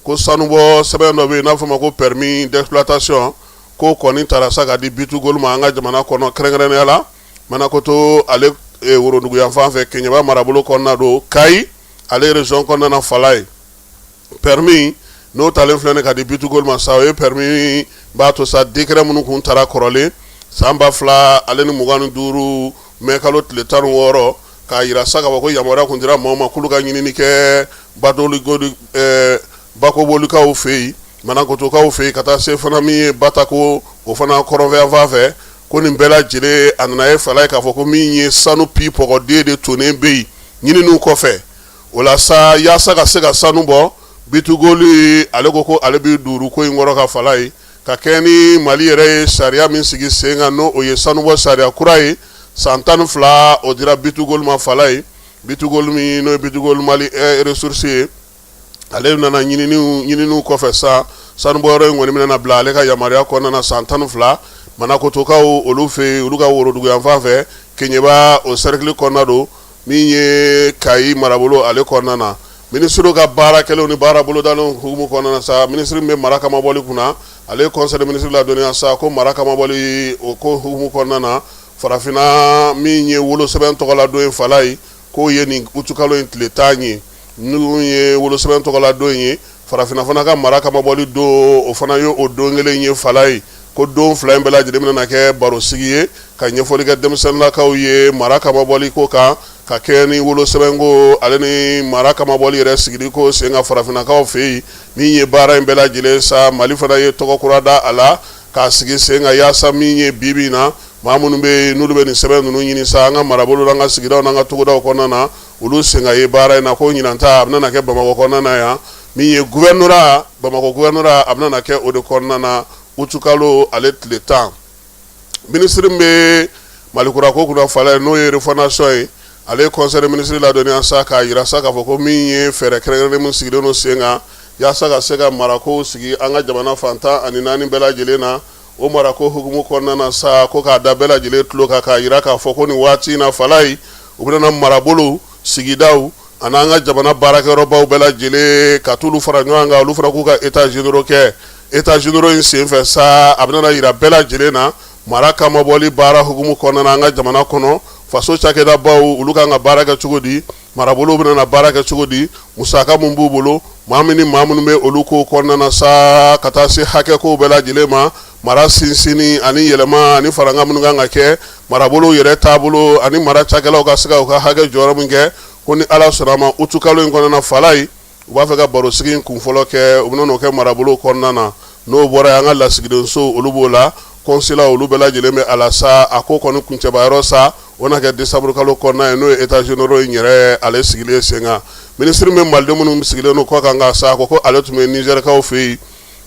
ko sanubɔ sɛbɛn dɔ bɛ yen n'a fɔ ma ko permis d'exploitation ko kɔni taara sa ka di Bitugol ma an ka jamana kɔnɔ kɛrɛnkɛrɛnnenya la Manakoto ale worodugu yan fan fɛ Keɲeba marabolo kɔnɔna don Kayi ale région kɔnɔna na fala ye permis n'o talen filɛ ka di Bitugol ma sa o ye permis b'a to sa décret minnu kun taara kɔrɔlen san 2000 ale ni 25 mai kalo tile 16 k'a yira sa ka fɔ ko yamaruya kun dira maaw ma k'olu ka ɲinini kɛ bakobolikaw fɛ yen Manakotokaw fɛ yen ka taa se fana min ye Batako o fana kɔrɔnfɛ fan fɛ ko nin bɛɛ lajɛlen a nana ye fala ye k'a fɔ ko min ye sanu pi pɔgɔden de tonnen bɛ yen ɲininiw kɔfɛ o la sa yaasa ka se ka sanu bɔ Bitugol ale ko ale bɛ duuru ko in kɔrɔ ka fala ye ka kɛ ni Mali yɛrɛ ye sariya min sigi sen kan n'o ye sanubɔ sariya kura ye san 12 o dira Bitugol ma fala ye Bitugol min n'o ye Bitugol Mali ressources ye ale nana ɲininiw kɔfɛ sa sanubɔ yɔrɔ in kɔni bɛna bila ale ka yamaruya kɔnɔna na san 12 Manakotokaw olu fɛ olu ka worodugu yan fan fɛ Keɲeba o cercle kɔnɔna don min ye Kayi marabolo ale kɔnɔna na ministre ka baarakɛlaw ni baarabolodalenw hukumu kɔnɔna na sa ministre bɛ mara kama bɔli kunna ale conseil des ministres la dɔnniya sa ko mara kama bɔli o ko hukumu kɔnɔna na farafinna min ye wolosɛbɛn tɔgɔla don fala ye k'o ye nin utukalo in tile 10 ye n'u ye wolosɛbɛn tɔgɔla don ye farafinna fana ka mara kama bɔli don o fana ye o don kelen ye fala ye ko don fila in bɛɛ lajɛlen bɛna kɛ baro sigi ye ka ɲɛfɔli kɛ denmisɛnninlakaw ye mara kama bɔli ko kan ka kɛ ni wolosɛbɛn ko ale ni mara kama bɔli yɛrɛ sigili ko sen ka farafinnakaw fɛ yen min ye baara in bɛɛ lajɛlen sa Mali fana ye tɔgɔ kura da a la k'a sigi sen ka yaasa min ye bibi na maa minnu bɛ yen n'olu bɛ nin sɛbɛn ninnu ɲini sa an ka marabolo n'an ka sigidaw n'an ka togodaw kɔnɔna na olu sen ka ye baara in na ko ɲinanta a bɛna kɛ Bamakɔ kɔnɔna na yan min ye gouvernorat Bamakɔ gouvernorat a bɛna kɛ o de kɔnɔna na utukalo ale tile 10 ministre bɛ Malikura ko kunna fala n'o ye refondation ye ale conseil des ministres la dɔnniya sa k'a yira sa k'a fɔ ko min ye fɛɛrɛ kɛrɛnkɛrɛnnen min sigilen don sen kan yaasa ka se ka marako sigi an ka jamana fantan ani 4 bɛɛ lajɛlen na o marako hukumu kɔnɔna na sa ko k'a da bɛɛ lajɛlen tulo kan k'a yira k'a fɔ ko nin waati in na fala ye u bɛna marabolo sigidaw ani an ka jamana baarakɛyɔrɔbaw bɛɛ lajɛlen ka t'olu fara ɲɔgɔn kan olu fana k'u ka états généraux kɛ états généraux in senfɛ sa a bɛna yira bɛɛ lajɛlen na mara kama bɔli baara hukumu kɔnɔna na an ka jamana kɔnɔ faso cakɛdabaw olu kan ka baara kɛ cogo di marabolo bɛna baara kɛ cogo di musaka mun b'u bolo maa min ni maa minnu bɛ olu ko kɔnɔna na sa ka taa se hakɛ kow bɛɛ lajɛlen ma mara sinsinni ani yɛlɛma ani faranga minnu kan ka kɛ marabolo yɛrɛ taabolo ani mara cakɛlaw ka se ka u ka hakɛ jɔyɔrɔ min kɛ ko ni ala sɔnna ma utukalo in kɔnɔna na fala ye u b'a fɛ ka baro sigi in kun fɔlɔ kɛ u bɛna n'o kɛ marabolo kɔnɔna na n'o bɔra an ka lasigidenso olu b'o la kɔnsila olu bɛɛ lajɛlen bɛ a la sa a ko kɔni kuncɛbayɔrɔ sa o na kɛ décembre kalo kɔnɔna ye n'o ye états généraux in yɛrɛ ale sigilen sen kan ministre bɛ maliden minnu sigilen don kɔ kan ka sa ko ale tun bɛ nizɛrikaw fɛ yen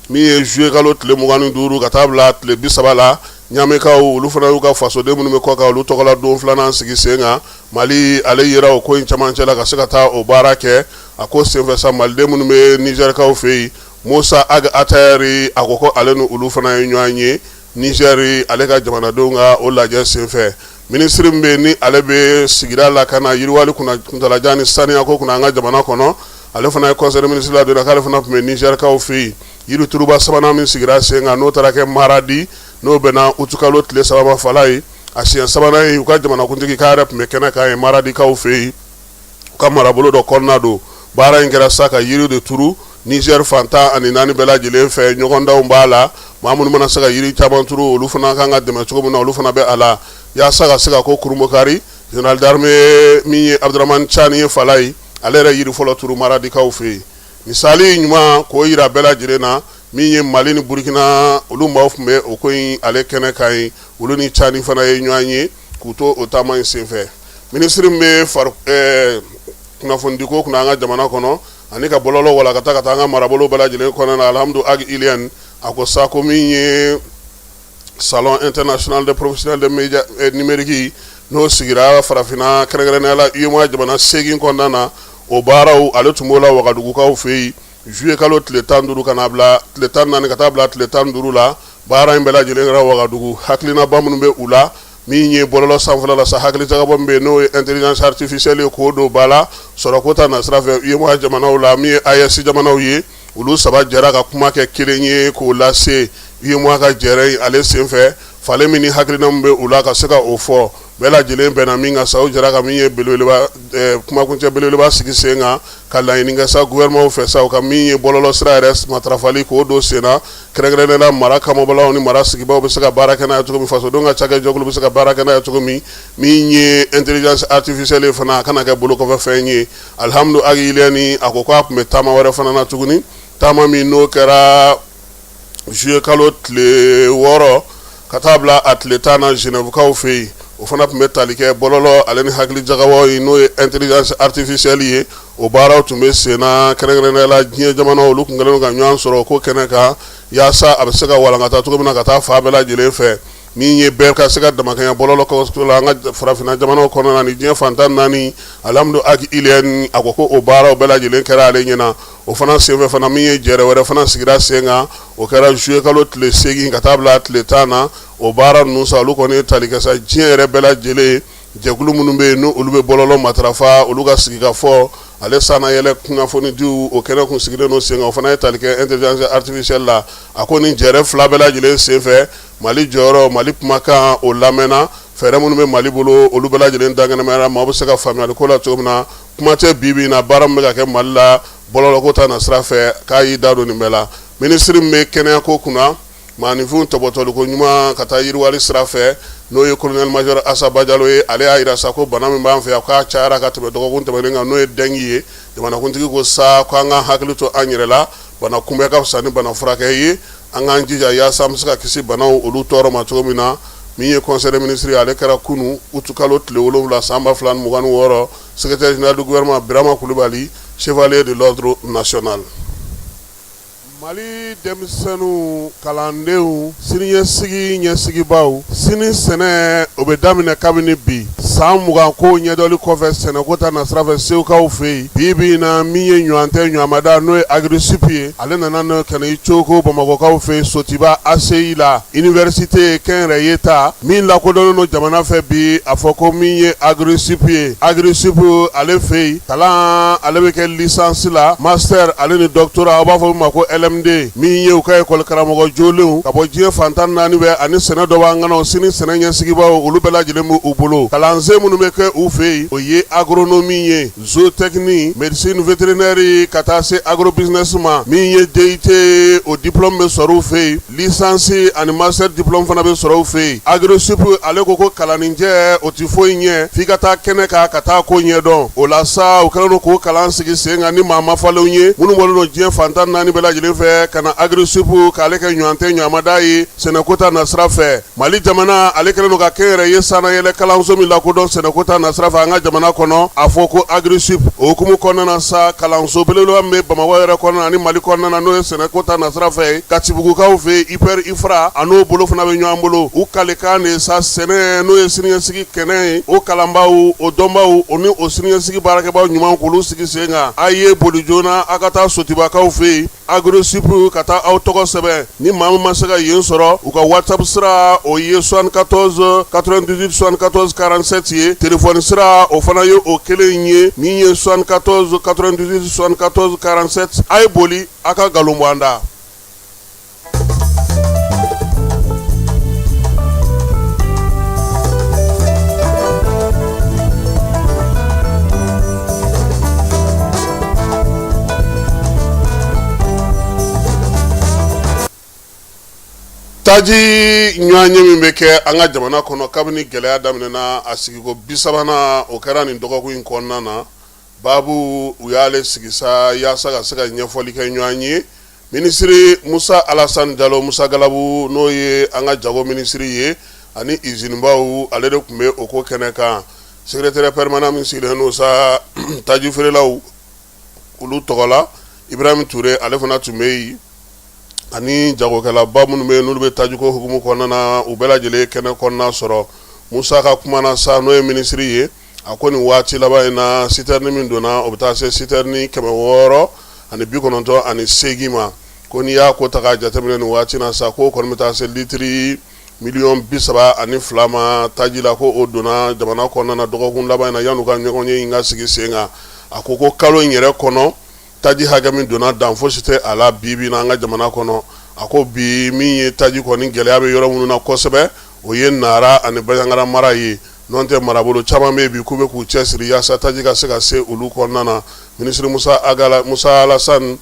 min ye juillet kalo tile 25 ka taa bila tile 30 la ɲamekaw olu fana y'u ka fasoden minnu bɛ kɔ kan olu tɔgɔla don filanan sigi sen kan Mali ale yera o ko in camancɛ la ka se ka taa o baara kɛ a ko senfɛ sa maliden minnu bɛ nizɛrikaw fɛ yen Musa Ag Atayari a ko ale ni olu fana ye ɲɔgɔn ye Niger ale ka jamanadenw ka o lajɛ senfɛ ministre min bɛ ni ale bɛ sigida la ka na yiriwali kuntalajan ni saniya ko kunna an ka jamana kɔnɔ ale fana ye conseil des ministres la donna k'ale fana tun bɛ Nigerkaw fɛ yen yirituruba sabanan min sigira sen kan n'o taara kɛ Maradi n'o bɛnna utukalo tile 3 ma fala ye a siɲɛ sabanan ye u ka jamanakuntigi k'a yɛrɛ tun bɛ kɛnɛ kan ye Maradikaw fɛ yen u ka marabolo dɔ kɔnɔna don baara in kɛra sa ka yiri de turu Niger fanta ani nani bɛɛ lajɛlen fɛ ɲɔgɔndanw b'a la maa minnu mana se ka yiri caman turu olu fana kan ka dɛmɛ cogo min na olu fana bɛ a la yaasa ka se ka ko kurumokari général d'armée min ye Abdramane Tchani ye fala ye ale yɛrɛ yiri fɔlɔ turu maradikaw fɛ yen misali ɲuman k'o yira bɛɛ lajɛlen na min ye Mali ni Burkina olu maaw tun bɛ o ko in ale kɛnɛ kan ye olu ni Tchani fana ye ɲɔgɔn ye k'u to o taama in senfɛ ministre min bɛ kunnafonidiko kunna an ka jamana kɔnɔ ani ka bɔlɔlɔ walakata ka taa an ka marabolo bɛɛ lajɛlen kɔnɔna na Alhamdu Ag Iliane a ko sa ko min ye salon international des professionnels de média numérique n'o sigira farafina kɛrɛnkɛrɛnnenya la UEMOA jamana 8 kɔnɔna na o baaraw ale tun b'o la Wagadugukaw fɛ yen juillet kalo tile 15 ka na bila tile 14 ka taa bila tile 15 la baara in bɛɛ lajɛlen kɛra Wagadugu hakilinaba minnu bɛ u la min ye bɔlɔlɔ sanfɛla la sa hakili jagabɔ min bɛ n'o ye intelligence artificielle ye k'o don ba la sɔrɔko ta na sira fɛ UEMOA jamanaw la min ye AES jamanaw ye olu saba jɛra ka kuma kɛ kelen ye k'o lase UEMOA ka jɛrɛ in ale senfɛ fale min ni hakilina min bɛ u la ka se ka o fɔ bɛɛ lajɛlen bɛnna min kan sa o jɛra ka min ye belebeleba kumakuncɛ belebeleba sigi sen kan ka laɲini kɛ sa gouvernement fɛ sa u ka min ye bɔlɔlɔ sira yɛrɛ matarafali k'o don sen na kɛrɛnkɛrɛnnenya mara kamabɔlaw ni mara sigibaw bɛ se ka baara kɛ n'a ye cogo min fasodenw ka cakɛjɛkulu bɛ se ka baara kɛ n'a ye cogo min min ye intelligence artificielle fana a kana kɛ bolokɔfɛ fɛn ye Alhamdu Ag Iliane a ko k'a tun bɛ taama wɛrɛ fana na tuguni taama min n'o kɛra juillet kalo tile 6 ka taa bila a tile 10 na Genèvekaw fɛ yen o fana tun bɛ tali kɛ bɔlɔlɔ ale ni hakili jagabɔ ye n'o ye intelligence artificielle ye o baaraw tun bɛ sen na kɛrɛnkɛrɛnnenya la diɲɛ jamanaw olu tun kɛlen don ka ɲɔgɔn sɔrɔ ko kɛnɛ kan yaasa a bɛ se ka walankata cogo min na ka taa fan bɛɛ lajɛlen fɛ min ye bɛɛ ka se ka damakɛɲɛ bɔlɔlɔ kɔsɔ la an ka farafina jamanaw kɔnɔna na ni diɲɛ fantan naani Alhamdu Ag Iliane a ko ko o baaraw bɛɛ lajɛlen kɛra ale ɲɛna o fana senfɛ fana min ye jɛrɛ wɛrɛ fana sigira sen kan o kɛra juillet kalo tile 8 ka taa bila tile 10 na o baara ninnu sa olu kɔni ye tali kɛ sa diɲɛ yɛrɛ bɛɛ lajɛlen jɛkulu minnu bɛ yen n'olu bɛ bɔlɔlɔ matarafa olu ka sigi ka fɔ ale sanna yɛlɛ kunnafonidiw o kɛnɛ kun sigilen no sen kan o fana ye tali kɛ intelligence artificielle la a ko nin jɛrɛ fila bɛɛ lajɛlen senfɛ Mali jɔyɔrɔ Mali kumakan o lamɛnna fɛɛrɛ minnu bɛ Mali bolo olu bɛɛ lajɛlen dangɛnɛmayara maaw bɛ se ka faamuyali ko la cogo min na kuma tɛ bi in na baara min bɛ ka kɛ Mali la bɔlɔlɔko ta na sira fɛ k'a y'i da don nin bɛɛ la ministre min bɛ kɛnɛyako kunna maanifin tɔbɔtɔliko ɲuman ka taa yiriwali sira fɛ n'o ye colonel major Asaba Jalo ye ale y'a jira sa ko bana min b'an fɛ yan k'a cayara ka tɛmɛ dɔgɔkun tɛmɛnen kan n'o ye dengue ye jamanakuntigi ko sa k'an ka hakili to an yɛrɛ la bana kunbɛ ka fisa ni bana furakɛ ye an k'an jija yaasa an bɛ se ka kisi banaw olu tɔɔrɔ ma cogo min na min ye conseil des ministres ale kɛra kunu utu kalo tile 7 san 2026 secrétaire général du gouvernement Birama Kulibali chevalier de l'ordre national. Mali denmisɛnninw kalandenw siniɲɛsigi ɲɛsigibaw sini sɛnɛ o bɛ daminɛ kabini bi san 20 ko ɲɛdɔli kɔfɛ sɛnɛko ta na sira fɛ sewukaw fɛ yen bi in na min ye ɲɔgɔn tɛ ɲɔgɔnmada n'o ye agrisup ye ale nana n'o ka na i cogo bamakɔkaw fɛ yen Sotiba ACI la université kɛnyɛrɛye ta min lakodɔnnen don jamana fɛ bi a fɔ ko min ye agrisup ye agrisup ale fɛ yen kalan ale bɛ kɛ licence la master ale ni doctorat aw b'a fɔ min ma ko LMD min ye u ka école karamɔgɔ jolenw ka bɔ diɲɛ fantan naani bɛ ani sɛnɛ dɔ b'an kɔnɔ sini sɛnɛ ɲɛsigibaw olu bɛɛ lajɛlen b'u bolo kalansen minnu bɛ kɛ u fɛ yen o ye agronomie ye zootechnie médecine vétérinaire ka taa se agrobusiness ma min ye DIT o diplôme bɛ sɔrɔ u fɛ yen licence ani master diplôme fana bɛ sɔrɔ u fɛ yen agrosup ale ko ko kalaninjɛ o tɛ foyi ɲɛ f'i ka taa kɛnɛ kan ka taa ko ɲɛdɔn o la sa u kɛlen don k'o kalan sigi sen kan ni maa ma falenw ye minnu bɔlen don diɲɛ fantan naani bɛɛ lajɛlen fɛ ka na agrisup k'ale kɛ ɲɔgɔn tɛ ɲɔgɔnmada ye sɛnɛko ta na sira fɛ Mali jamana ale kɛlen don ka kɛnyɛrɛye sanayɛlɛ kalanso min lakodɔn sɛnɛko ta na sira fɛ an ka jamana kɔnɔ a fɔ ko agrisup o hukumu kɔnɔna na sa kalanso belebeleba min bɛ Bamakɔ yɛrɛ kɔnɔna ani Mali kɔnɔna na n'o ye sɛnɛko ta na sira fɛ Katibugukaw fɛ IPR IFRA a n'o bolo fana bɛ ɲɔgɔn bolo u kalekan de sa sɛnɛ n'o ye siniɲɛsigi kɛnɛ ye o kalanbaw o dɔnbaw o ni o siniɲɛsigi baarakɛbaw ɲuman k'olu sigi sen kan a ye boli joona a ka taa Sotibakaw fɛ yen agrisup ka taa aw tɔgɔ sɛbɛn ni maa min ma se ka yen sɔrɔ u ka WhatsApp sira o ye 74 98 74 47 ye telefɔni sira o fana ye o kelen ye min ye 74 98 74 47 a ye boli a ka nkalon bɔ an da. taji ɲɔanye min bɛ kɛ an ka jamana kɔnɔ kabini gɛlɛya daminɛna a sigiko 30 o kɛra nin dɔgɔkun in kɔnɔna na babu u y'ale sigi sa yaasa ka se ka ɲɛfɔli kɛ ɲɔgɔn ye minisiri Musa Alassane Diallo Musa Galabu n'o ye an ka jago minisiri ye ani izinibaw ale de tun bɛ o ko kɛnɛ kan secrétaire permanent min sigilen n'o sa taji feerelaw olu tɔgɔ la Ibrahim Touré ale fana tun bɛ yen ani jagokɛlaba minnu bɛ n'olu bɛ tajiko hukumu kɔnɔna na u bɛɛ lajɛlen kɛnɛ kɔnɔna sɔrɔ Musa ka kuma na sa n'o ye minisiri ye a ko nin waati laban in na citerne min donna o bɛ taa se citerne 698 ma ko n'i y'a ko ta k'a jateminɛ nin waati na sa ko kɔni bɛ taa se litiri miliyɔn 32 ma taji la ko o donna jamana kɔnɔna na dɔgɔkun laban in na yan'u ka ɲɔgɔn ye in ka sigi sen kan a ko kalo in yɛrɛ kɔnɔ taji hakɛ min donna dan fosi tɛ a la bi na an ka jamana kɔnɔ a ko bi min ye taji kɔni gɛlɛya bɛ yɔrɔ minnu na kosɛbɛ o ye Nara ani Baɲaŋara mara ye n'o tɛ marabolo caman bɛ bi k'u bɛ k'u cɛsiri yaasa taji ka se ka se olu kɔnɔna na minisiri Musa Alassane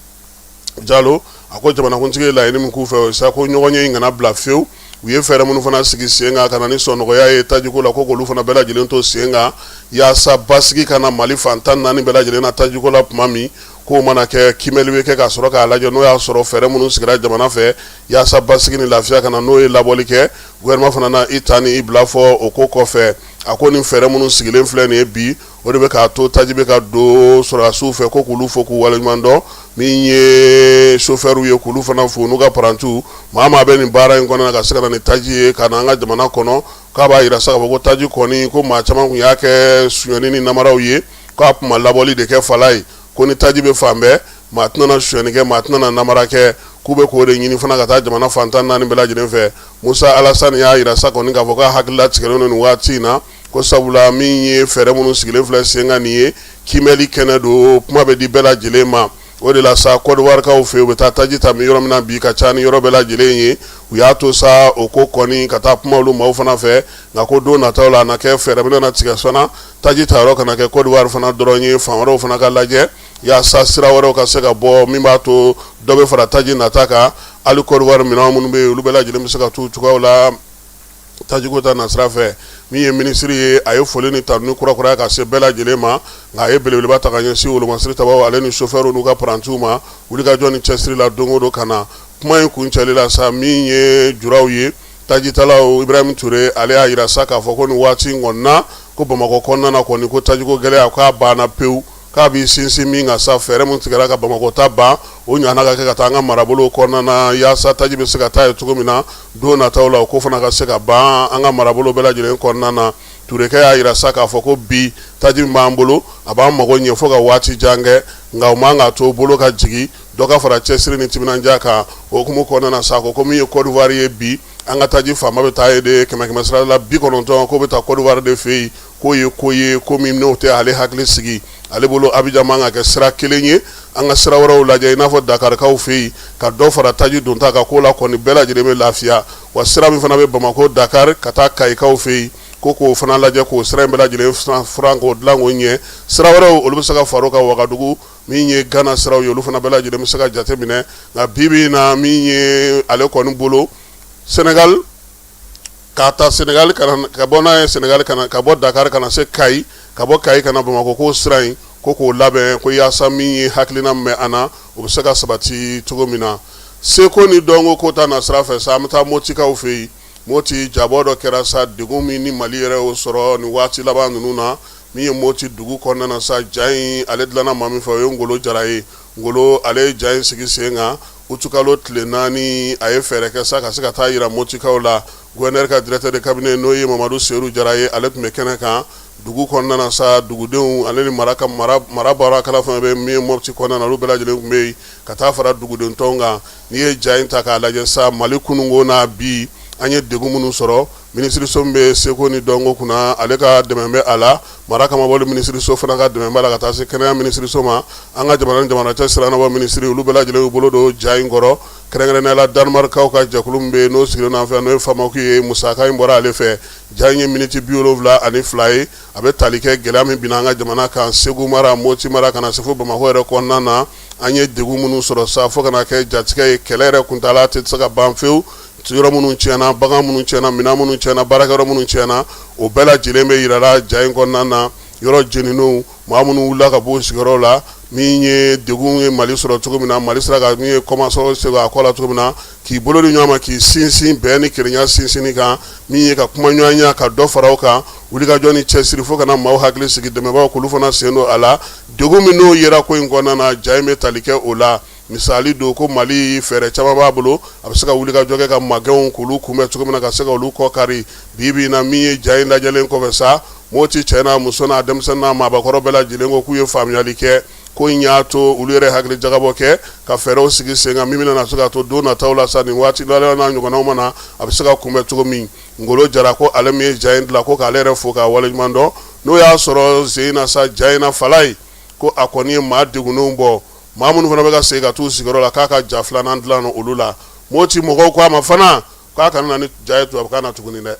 Diallo a ko jamanakuntigi ye laɲini min k'u fɛ o sa ko ɲɔgɔn ye in kana bila fiyewu u ye fɛɛrɛ minnu fana sigi sen kan ka na ni sɔnɔgɔya ye tajiko la ko k'olu fana bɛɛ lajɛlen to sen kan yaasa basigi kana Mali fan 14 bɛɛ lajɛlen na tajiko la tuma min k'o mana kɛ kimɛli bɛ kɛ ka sɔrɔ k'a lajɛ n'o y'a sɔrɔ fɛɛrɛ minnu sigira jamana fɛ yaasa basigi ni lafiya kana n'o ye labɔli kɛ gouvernement fana na i ta ni i bila fɔ o ko kɔfɛ a ko nin fɛɛrɛ minnu sigilen filɛ nin ye bi o de bɛ k'a to taji bɛ ka don sɔrɔdasiw fɛ ko k'olu fɔ k'u waleɲuman dɔn min ye chauffeur ye k'olu fana fo n'u ka parantiw maa bɛ nin baara in kɔnɔ ka se ka na ni taji ye ka na an ka jamana kɔnɔ k'a b'a yira sa k'a fɔ ko taji kɔni ko maa caman tun y'a kɛ suɲɛni ni namaraw ye k'a tun ma labɔli de kɛ fala ye ko ni taji bɛ fan bɛɛ maa tɛna na suɲɛni kɛ maa tɛna na namara kɛ k'u bɛ k'o de ɲini fana ka taa jamana fan 14 bɛɛ lajɛlen fɛ Musa Alassane y'a yira sa kɔni k'a fɔ k'a hakili latigɛlen don nin waati in na ko sabula min ye fɛɛrɛ minnu sigilen filɛ sen kan nin ye kimɛli kɛnɛ don kuma bɛ di bɛɛ lajɛlen ma o de la sa Côte d'Ivoire kaw fɛ u bɛ taa taji ta min yɔrɔ min na bi ka ca ni yɔrɔ bɛɛ lajɛlen ye u y'a to sa o ko kɔni ka taa kuma olu maaw fana fɛ nka ko don nataw la a na kɛ fɛɛrɛ bɛna tigɛ fana taji ta yɔrɔ kana kɛ Côte d'Ivoire fana dɔrɔn ye fan wɛrɛw fana ka lajɛ yaasa sira wɛrɛw ka se ka bɔ min b'a to dɔ bɛ fara taji nata kan hali Côte d'Ivoire minɛn minnu bɛ yen olu bɛɛ lajɛlen bɛ se ka t'u cogoyaw la tajiko ta nasira fɛ min ye minisiri ye a ye foli ni tanuni kurakuraya ka se bɛɛ lajɛlen ma nka a ye belebeleba ta ka ɲɛsin wolomasiri tabaw ale ni chauffeur n'u ka parantiw ma wulikajɔ ni cɛsiri la don o don ka na kuma in kuncɛli la sa min ye juraw ye tajitalaw Ibrahim Touré ale y'a yira sa k'a fɔ ko nin waati in kɔni na ko Bamakɔ kɔnɔna na kɔni ko tajiko gɛlɛya k'a banna pewu k'a b'i sinsin min kan sa fɛɛrɛ min tigɛra ka Bamakɔ ta ban o ɲɔgɔnna ka kɛ ka taa an ka marabolo kɔnɔna na yaasa taji bɛ se ka taa ye cogo min na don nataw la o ko fana ka se ka ban an ka marabolo bɛɛ lajɛlen kɔnɔna na Turekɛ y'a yira sa k'a fɔ ko bi taji min b'an bolo a b'an mago ɲɛ fo ka waati jan kɛ nka o man ka to bolo ka jigin dɔ ka fara cɛsiri ni timinandiya kan o hukumu kɔnɔna na sa ko min ye Côte d'Ivoire ye bi an ka taji faama bɛ taa ye de 100 sira la 90 ko bɛ taa Côte d'Ivoire de fɛ yen k'o ye ko ye ko min n'o tɛ ale hakili sigi ale bolo Abidjan man ka kɛ sira kelen ye an ka sira wɛrɛw lajɛ i n'a fɔ Dakarikaw fɛ yen ka dɔ fara taji donta kan k'o la kɔni bɛɛ lajɛlen bɛ lafiya wa sira min fana bɛ Bamako Dakar ka taa Kayikaw fɛ yen ko k'o fana lajɛ k'o sira in bɛɛ lajɛlen furan k'o dilan k'o ɲɛ sira wɛrɛw olu bɛ se ka far'o kan Wagadugu min ye Ghana siraw ye olu fana bɛɛ lajɛlen bɛ se ka jateminɛ nka bi na min ye ale kɔni bolo Senegal ka taa Senegal ka bɔ n'a ye Senegal ka bɔ Dakar ka na se Kayi ka bɔ Kayi ka na Bamakɔ k'o sira in ko k'o labɛn ko yaasa min ye hakilina mɛn an na o bɛ se ka sabati cogo min na seko ni dɔnko ko ta na sira fɛ sa an bɛ taa Motikaw fɛ yen Moti jabɔ dɔ kɛra sa degun min ni Mali yɛrɛ y'o sɔrɔ nin waati laban ninnu na min ye Moti dugu kɔnɔna na sa ja in ale dilanna maa min fɛ o ye Ngolo Jara ye Ngolo ale ye ja in sigi sen kan utukalo tile 4 a ye fɛɛrɛ kɛ sa ka se ka taa yira Motikaw la gouverneur ka directeur de cabinet n'o ye Mamadou Serou Jara ye ale tun bɛ kɛnɛ kan dugu kɔnɔna na sa dugudenw ale ni mara baarakɛla fana bɛ min ye Mopti kɔnɔna na olu bɛɛ lajɛlen tun bɛ yen ka taa fara duguden tɔn kan n'i ye ja in ta k'a lajɛ sa Mali kununko n'a bi an ye degun minnu sɔrɔ minisiriso min bɛ seko ni dɔnko kunna ale ka dɛmɛ bɛ a la mara kama bɔli minisiriso fana ka dɛmɛ b'a la ka taa se kɛnɛya minisiriso ma an ka jamana cɛ siranabɔ minisiri olu bɛɛ lajɛlen y'u bolo don ja in kɔrɔ kɛrɛnkɛrɛnnenya la Danmarkaw ka jɛkulu min bɛ yen n'o sigilen n'an fɛ n'o ye Famaku ye musaka in bɔra ale fɛ ja in ye miniti 72 ye a bɛ tali kɛ gɛlɛya min binna an ka jamana kan Segu mara Moti mara kana se fo Bamakɔ yɛrɛ kɔnɔna na an ye degun minnu sɔrɔ sa fo kana kɛ jatigɛ ye kɛlɛ yɛrɛ kuntala tɛ se ka ban fewu yɔrɔ minnu tiɲɛna bagan minnu tiɲɛna minɛn minnu tiɲɛna baarakɛyɔrɔ minnu tiɲɛna o bɛɛ lajɛlen bɛ yirala ja in kɔnɔna na yɔrɔ jeninenw maa minnu wulila ka bɔ sigiyɔrɔ la min ye degun ye Mali sɔrɔ cogo min na Mali sera ka min ye kɔmasɔrɔ se a kɔ la cogo min na k'i bolo di ɲɔgɔn ma k'i sinsin bɛn ni kelenya sinsinni kan min ye ka kuma ɲɔgɔnya ka dɔ fara o kan wulikajɔ ni cɛsiri fo kana maaw hakili sigi dɛmɛbaaw k'olu fana sen don a la degun min n'o yera ko in kɔnɔna na ja in bɛ tali kɛ o la misali don ko Mali fɛɛrɛ caman b'a bolo a bɛ se ka wulikajɔ kɛ ka magɛnw k'olu kunbɛn cogo min na ka se ka olu kɔ kari bi na min ye ja in lajɛlen kɔfɛ sa moti cɛ n'a muso n'a denmisɛnnin n'a maabakɔrɔ bɛɛ lajɛlen ko k'u ye faamuyali kɛ ko in y'a to olu yɛrɛ hakili jagabɔ kɛ ka fɛɛrɛw sigi sen kan min bɛna se ka to don nataw la sa nin waati n'a ɲɔgɔnnaw mana a bɛ se ka kunbɛn cogo min Ngolo Jara ko ale min ye ja in dilan ko k'ale yɛrɛ fo k'a waleɲuman dɔn n'o y'a sɔrɔ sen na sa ja in na Falaye ko a kɔni ye maa degunnenw bɔ maa minnu fana bɛ ka segin ka t'u sigiyɔrɔ la k'a ka ja filanan dilan olu la moti mɔgɔw ko a ma fana k'a kana na ni ja ye tubabukan na tuguni dɛ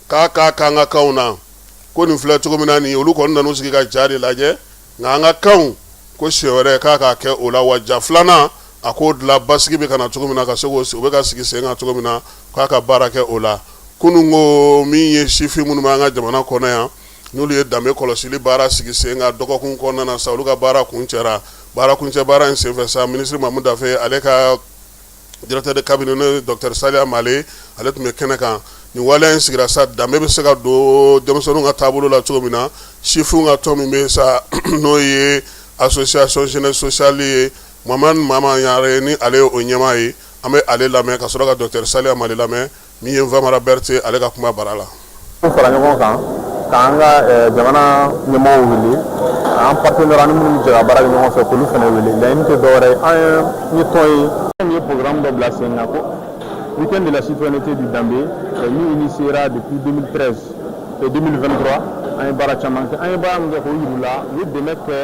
k'a k'a k'an ka kanw na ko nin filɛ cogo min na nin olu kɔni nan'u sigi ka ja de lajɛ nka an ka kanw ko siɲɛ wɛrɛ k'a k'a kɛ o la wa ja filanan a k'o dilan basigi bɛ ka na cogo min na ka se k'o u bɛ ka sigi sen kan cogo min na k'a ka baara kɛ o la kunun ko min ye sifin minnu bɛ an ka jamana kɔnɔ yan n'olu ye danbe kɔlɔsili baara sigi sen kan dɔgɔkun kɔnɔna na sa olu ka baara kuncɛra baara kuncɛ baara in senfɛ sa minisiri Mamu Dafe ale ka directeur de cabinet n'o Dr Saliya Male ale tun bɛ kɛnɛ kan nin waleya in sigira sa danbe bɛ se ka don denmisɛnninw ka taabolo la cogo min na sifinw ka tɔn min bɛ sa n'o ye association jeunesse sociale ye Mamani Mama Ɲare ni ale ye o ɲɛmaa ye an bɛ ale lamɛn ka sɔrɔ ka Dr Saliya Male lamɛn min ye Famara Berete ale ka kuma bara la. fara ɲɔgɔn kan k'an ka jamana ɲɛmɔgɔw wele an partenaire ani minnu jɛ ka baara kɛ ɲɔgɔn fɛ k'olu fana wele laɲini tɛ dɔwɛrɛ ye an ye tɔn ye an ye programme dɔ bila sen kan ko week-end de la citoyenneté du Danbe min initiera depuis 2013 et 2023 an ye baara caman kɛ an ye baara min kɛ k'o yir'u la u ye dɛmɛ kɛ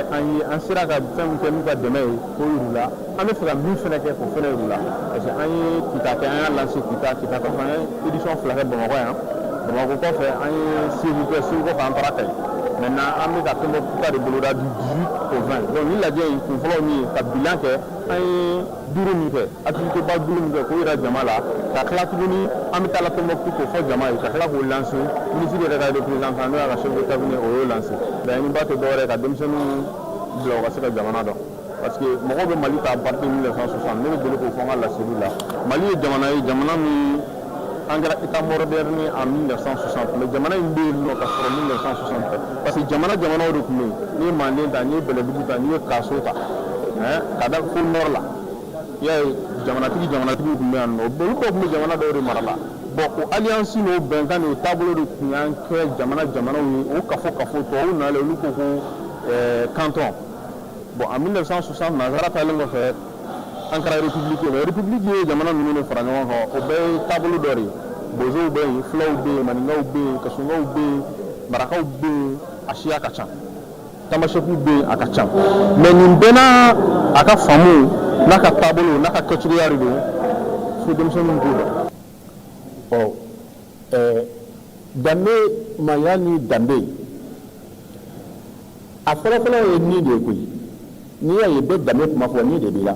an sera ka fɛn min kɛ n'u ka dɛmɛ ye k'o yir'u la an bɛ fɛ ka min fana kɛ k'o fana yir'u la parce que an ye kita kɛ an y'a lancé kita kɔfɛ an ye édition 2 kɛ Bamakɔ yan Bamakɔ kɔfɛ an ye Segu kɛ Segu kɔfɛ an taara Kayi maintenant an bɛ ka Tɔnbɔkutu de boloda du 18 au 20 donc ni lajɛ in kun fɔlɔ min ye ka bilan kɛ an ye duuru min kɛ activité ba duuru min kɛ k'o yira jama la ka tila tuguni an bɛ taa la Tɔnbɔkutu k'o fɔ jama ye ka tila k'o lancer ministre yɛrɛ ka représentant n'o y'a ka chef de cabinet o y'o lancer laɲini ba tɛ dɔwɛrɛ ka denmisɛnninw bila u ka se ka jamana dɔn parce que mɔgɔw bɛ Mali ta à partir de 1960 ne bɛ boli k'o fɔ n ka laseliw la Mali ye jamana ye jamana min an kɛra état moderne en 1960 mais jamana in bɛ yen nɔ ka sɔrɔ 1960 tɛ parce que jamanaw de tun bɛ yen n'i ye Manden ta n'i ye Bɛlɛdugu ta n'i ye Kaso ta ka da fo nord la i y'a ye jamanatigiw tun bɛ yan nɔ olu dɔw tun bɛ jamana dɔw de mara la bon o alliance n'o bɛnkan n'o taabolo de tun y'an kɛ jamanaw ye o kafo tubabuw nalen olu ko canton bon en 1960 nanzara taalen kɔfɛ an kɛra république mais république ye jamana ninnu de fara ɲɔgɔn kan o bɛɛ ye taabolo dɔ de ye bozow bɛ yen fulaw bɛ yen maninkaw bɛ yen kasunkaw bɛ yen marakaw bɛ yen a siya ka ca tamasɛkiw bɛ yen a ka ca mais nin bɛɛ n'a a ka faamu n'a ka taabolo n'a ka kɛcogoya de don fo denmisɛnninw b'o dɔn danbe maya ni danbe a fɔlɔfɔlɔ ye ni de ye koyi n'i y'a ye bɛɛ danbe kuma fɔ ni de b'i la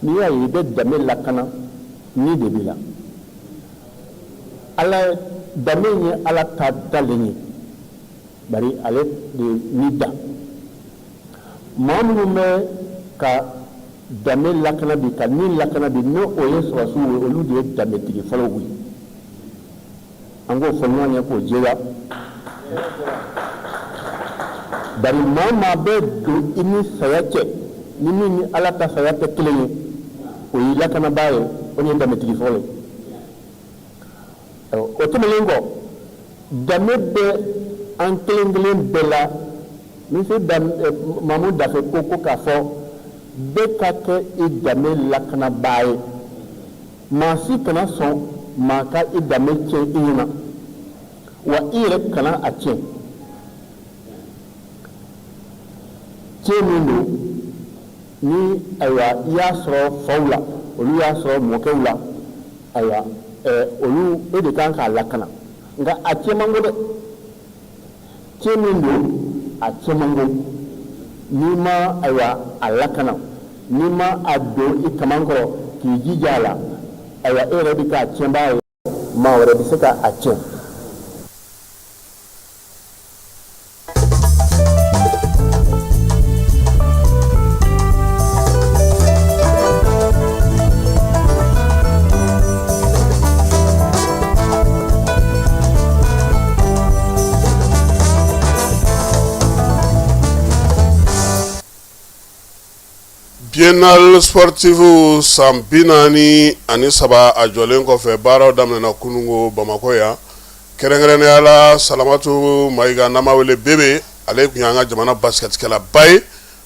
n'i y'a ye i bɛ danbe lakana ni de b'i la ala danbe ye ala ta dalen ye bari ale de ni da maa minnu bɛ ka danbe lakana bi ka ni lakana bi n'o ye sɔrɔsiw ye olu de ye danbetigi fɔlɔw ye an k'o fɔ ɲɔgɔn ye k'o jɛya bari maa o maa bɛ don i ni saya cɛ ni min ni ala ta saya tɛ kelen ye o ye lakanabaa ye o ye danbetigi fɔlɔ ye o tɛmɛnen kɔ danbe bɛ an kelen kelen bɛɛ la ministre Mamu Dafe ko k'a fɔ bɛɛ ka kɛ i danbe lakanabaa ye maa si kana sɔn maa ka i danbe tiɲɛ i ɲɛna wa i yɛrɛ kana a tiɲɛ tiɲɛ min don ni ayiwa i y'a sɔrɔ faw la olu y'a sɔrɔ mɔkɛw la ayiwa olu e de kan k'a lakana nka a tiɲɛ man go dɛ tiɲɛ min don a tiɲɛ man go n'i ma ayiwa a lakana n'i ma a don i kaman kɔrɔ k'i jija a la ayiwa e yɛrɛ bi k'a tiɲɛbaa ye maa wɛrɛ bɛ se ka a tiɲɛ. Biennale sportive san 43 a jɔlen kɔfɛ baaraw daminɛna kunungo Bamako yan kɛrɛnkɛrɛnnenya la Salamatu Mayiga n'an b'a wele Bebe ale tun y'an ka jamana basketikɛlaba ye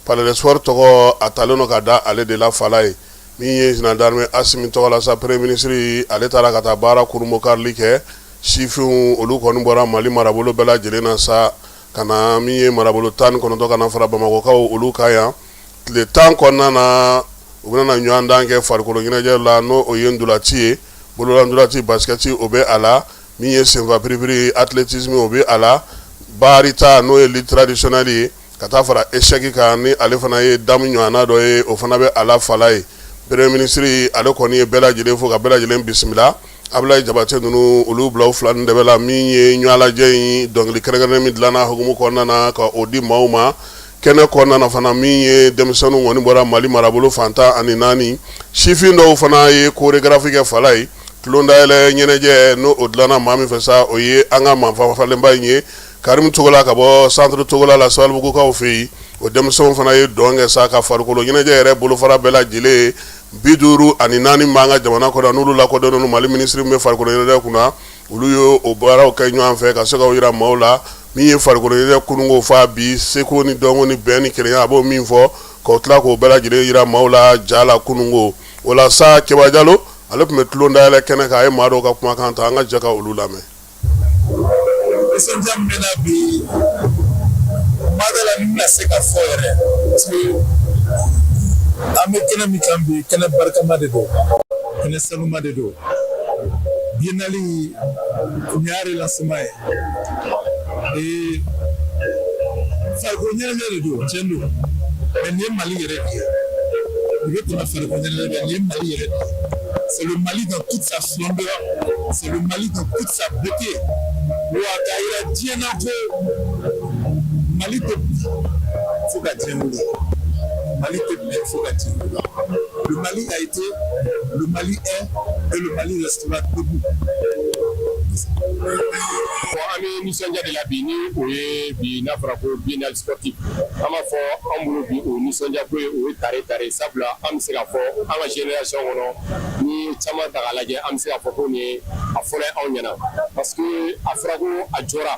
Palais des Sports tɔgɔ a talen don ka da ale de la Fala ye min ye général d'armée Asimi tɔgɔ la sa premier ministre ale taara ka taa baara kurumbokarili kɛ sifinw olu kɔni bɔra Mali marabolo bɛɛ lajɛlen na sa ka na min ye marabolo 19 ka na fara Bamakokaw olu ka yan tile 10 kɔnɔna na u bɛna ɲɔgɔn dan kɛ farikolo ɲɛnajɛ la n'o o ye ndolati ye bolola ndolati basketi o bɛ a la min ye senfa piripiri athlétisme o bɛ a la baarita n'o ye lutte traditionnelle ye ka taa fara échec kan ni ale fana ye damu ɲɔgɔnna dɔ ye o fana bɛ a la Fala ye premier ministre ale kɔni ye bɛɛ lajɛlen fo ka bɛɛ lajɛlen bisimila Ablaye Jabate ninnu olu bila u fila nin de bɛ la min ye ɲɔgɔnlajɛ in dɔnkili kɛrɛnkɛrɛnnen min dilanna hukumu kɔnɔna na ka o di maaw ma kɛnɛ kɔnɔna na fana min ye denmisɛnninw kɔni bɔra Mali marabolo fantan ani 4 sifin dɔw fana ye chorégraphie kɛ Fala ye tulondayɛlɛ ɲɛnajɛ n'o o dilanna maa min fɛ sa o ye an ka manfafalenba in ye Karim Togola ka bɔ centre Togola la Sabalibugukaw fɛ yen o denmisɛnw fana ye dɔn kɛ sa ka farikolo ɲɛnajɛ yɛrɛ bolofara bɛɛ lajɛlen 54 b'an ka jamana kɔnɔ n'olu lakodɔnnen Mali ministre bɛ farikolo ɲɛnajɛ kunna olu ye o baaraw kɛ ɲɔgɔn fɛ ka se ka yira maaw la min ye farikolo ɲɛnajɛ kunungo fa bi seko ni dɔnko ni bɛn ni kelenya a b'o min fɔ k'o tila k'o bɛɛ lajɛlen yira maaw la ja la kunungo o la sa Keba Jalo ale tun bɛ tulon dayɛlɛ kɛnɛ kan a ye maa dɔw ka kumakan ta an ka jɛ ka olu lamɛn. Nisɔndiya min bɛ na bi maa dɔ la min bɛna se ka fɔ yɛrɛ parce que an bɛ kɛnɛ min kan bi kɛnɛ barikama de don kɛnɛ sanuma de don biennale nin y'a relancement ye farikolo ɲɛnajɛ de don tiɲɛ don mais nin ye Mali yɛrɛ de ye nin bɛ tɛmɛ farikolo ɲɛnajɛ kan nin ye Mali yɛrɛ de ye c'est le Mali dans toute sa splendeur c'est le Mali dans toute sa beauté wa k'a yira diɲɛ na ko Mali tɛ bi fo ka diɲɛ wuli Mali tɛ bi fo ka diɲɛ wuli le Mali a été le Mali est et le Mali restera debout. An bɛ nisɔndiya de la bi ni o ye bi n'a fɔra ko biennale sportive an b'a fɔ an bolo bi o nisɔndiya ko ye o ye tare sabula an bɛ se ka fɔ an ka génération kɔnɔ ni caman ta k'a lajɛ an bɛ se ka fɔ ko nin ye a fɔlɔ ye anw ɲɛna parce que a fɔra ko a jɔra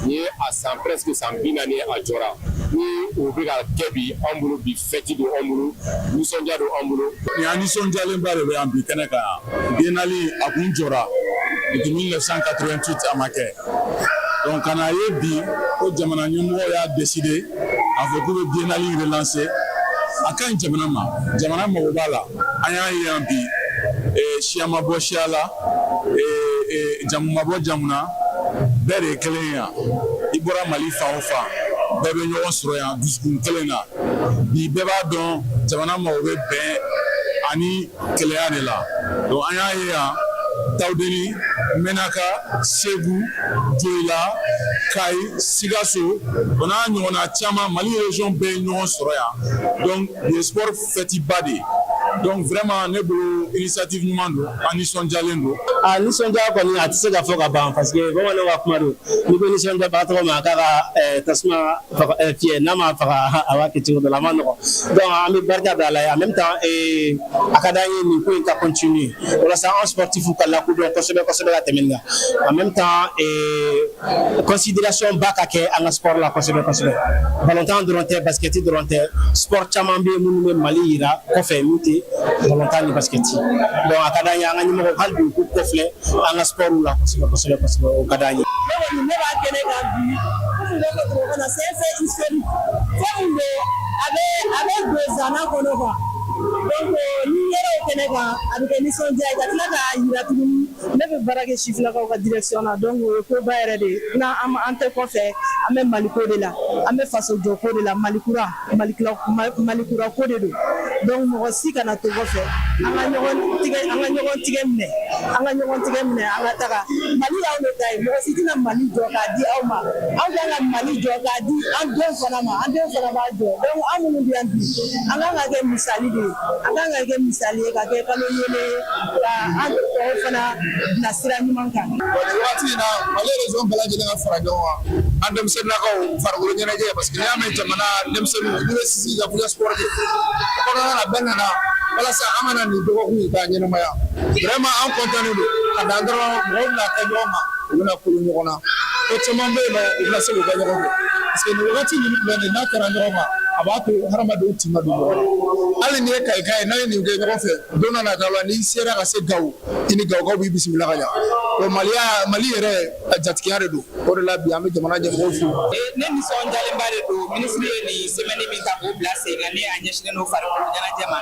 nin ye a san presque san 40 ye a jɔra ni o bɛ ka kɛ bi an bolo bi fête don an bolo nisɔndiya don an bolo. Nin y'an nisɔndiyalenba de bɛ yan bi kɛnɛ kan biennale a kun jɔra depuis 1988 a ma kɛ donc ka n'a ye bi ko jamana ɲɛmɔgɔ y'a décidé a fɔ k'u bɛ biennale relancer a ka ɲi jamana ma jamana mago b'a la an y'a ye yan bi siya ma bɔ siya la jamu ma bɔ jamu na bɛɛ de ye kelen ye yan i bɔra Mali fan o fan bɛɛ bɛ ɲɔgɔn sɔrɔ yan dusukun kelen na bi bɛɛ b'a dɔn jamana mago bɛ bɛn ani kelenya de la donc an y'a ye yan Tawudeni, Menaka, Segu, Dioula, Kayi, Sikaso, on a ɲɔgɔnna caman Mali région bɛɛ ye ɲɔgɔn sɔrɔ yan donc le sport fêtiba de donc vraiment ne bolo initiative ɲuman don an nisɔndiyalen don. A nisɔndiya kɔni a tɛ se ka fɔ ka ban parce que bamananw ka kuma don n'i ko nisɔndiya baga tɔgɔ ma k'a ka tasuma fiyɛ n'a ma faga a b'a kɛ cogo dɔ la a ma nɔgɔn donc an bɛ barika da la en même temps a ka d'an ye nin ko in ka continuer walasa an sportifu ka lakodɔn kosɛbɛ kosɛbɛ ka tɛmɛ nin kan en même temps considération ba ka kɛ an ka sport la kosɛbɛ kosɛbɛ balontan dɔrɔn tɛ basketi dɔrɔn tɛ sport caman bɛ yen minnu bɛ Mali yira kɔfɛ min tɛ balontan ni basketi donc a ka d'an ye an ka ɲɛmɔgɔ hali bi u k'u kɔfilɛ an ka sportw la kosɛbɛ kosɛbɛ kosɛbɛ o ka d'an ye. Ne b'a kɛnɛ kan bi n bɛ fɔ cogo min na c'est un fait historique fɛn min don a bɛ don zana kɔnɔ quoi donc ni yɛrɛ o kɛnɛ kan a bɛ kɛ nisɔndiya ye ka tila k'a yira tuguni ne bɛ baara kɛ sifinnakaw ka direction na donc o ye koba yɛrɛ de ye n'an tɛ kɔfɛ an bɛ Maliko de la an bɛ faso jɔ ko de la Malikura ko de don donc mɔgɔ si kana to kɔfɛ an ka ɲɔgɔn tigɛ minɛ an ka taga Mali y'anw de ta ye mɔgɔ si tɛna Mali jɔ k'a di aw ma anw kan ka Mali jɔ k'a di an denw fana ma an denw fana b'a jɔ donc an minnu bɛ yan bi an kan ka kɛ misali de ye an kan ka kɛ misali ye ka kɛ kalo yele ka an tɔw fana bila sira ɲuman kan. Waati in na Mali région bɛɛ lajɛlen ka fara ɲɔgɔn kan an denmisɛnninnakaw farikolo ɲɛnajɛ parce que n'i y'a mɛn jamana denmisɛnninw n'u ye sisi ka k'u ka sport kɛ o kɔnɔna na bɛɛ nana walasa an kana nin dɔgɔkun in k'a ɲɛnamaya vraiment an content don ka dan dɔrɔn mɔgɔw bɛna kɛ ɲɔgɔn ma u bɛna kolo ɲɔgɔn na ko caman bɛ yen nɔ u bɛna se k'u kɛ ɲɔgɔn fɛ parce que nin wagati ninnu filɛ nin n'a kɛra ɲɔgɔn ma a b'a to hadamadenw tin ka don ɲɔgɔn na hali n'i ye kayika ye n'a ye nin kɛ ɲɔgɔn fɛ don dɔ nataw la n'i sera ka se Gawo i ni Gawukaw b'i bisimila ka ɲa o Mali yɛrɛ a jatigiya de don o de la bi an bɛ jamana ɲɛmɔgɔw fo. Ne nisɔndiyalenba de don minisiri ye nin semaine min ta k'o bila sen kan ne y'a ɲɛsinnen don farikolo ɲɛnajɛ ma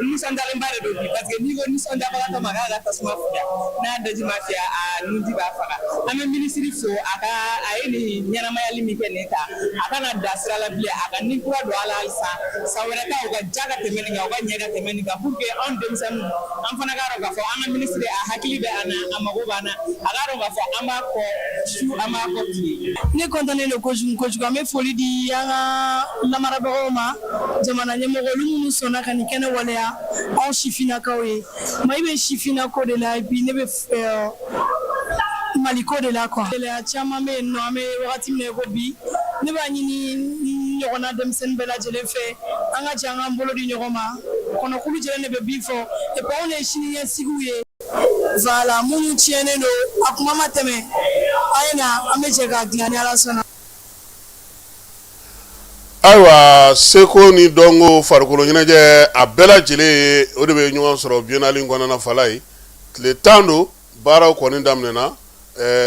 nisɔndiyalenba de don bi parce que n'i ko nisɔndiyabagatɔ ma k'a ka tasuma fiyɛ n'a daji ma fiyɛ a nuji b'a faga an bɛ minisiri fo a ye nin ɲɛnamayali min kɛ nin ta a kana da sira la bilen a ka ni kura don ala halisa san wɛrɛ ta u ka ja ka tɛmɛ nin kan u ka ɲɛ ka tɛmɛ nin kan pour que anw denmisɛnninw an fana k'a dɔn k'a fɔ an ka minisiri a hakili bɛ an na a mago b'an na a k'a dɔn k'a fɔ an b'a kɔ su an b'a kɔ tile. Ne kɔntannen don kojugu an bɛ foli di an ka lamarabagaw ma jamana ɲɛmɔgɔ olu minnu sɔnna ka nin kɛnɛ waleya anw sifinnakaw ye Mali bɛ sifinnako de la et puis ne bɛ Maliko de la quoi. Gɛlɛya caman bɛ yen nɔ an bɛ wagati min na ko bi ne b'a ɲini ɲɔgɔnna denmisɛnnin bɛɛ lajɛlen fɛ an ka jɛ an k'an bolo di ɲɔgɔn ma kɔnɔkulu jɛlen de bɛ bin fɔ et puis anw de ye siniɲɛsigiw ye voilà minnu tiɲɛnen don a kuma ma tɛmɛ a ye na an bɛ jɛ k'a dilan ni Ala sɔnna. Ayiwa seko ni dɔnko farikolo ɲɛnajɛ a bɛɛ lajɛlen ye o de bɛ ɲɔgɔn sɔrɔ biennale in kɔnɔna fala ye tile 10 don baaraw kɔni daminɛna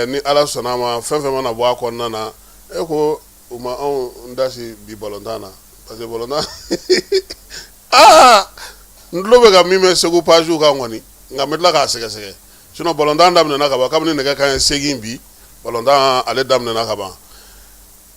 ni Ala sɔnna a ma fɛn fɛn mana bɔ a kɔnɔna na e ko u ma anw dasi bi balontan na parce que balontan n tulo bɛ ka min mɛn Segu pagew kan kɔni nka n bɛ tila k'a sɛgɛsɛgɛ sinon balontan daminɛna ka ban kabini nɛgɛ kanɲɛ 8 bi balontan ale daminɛna ka ban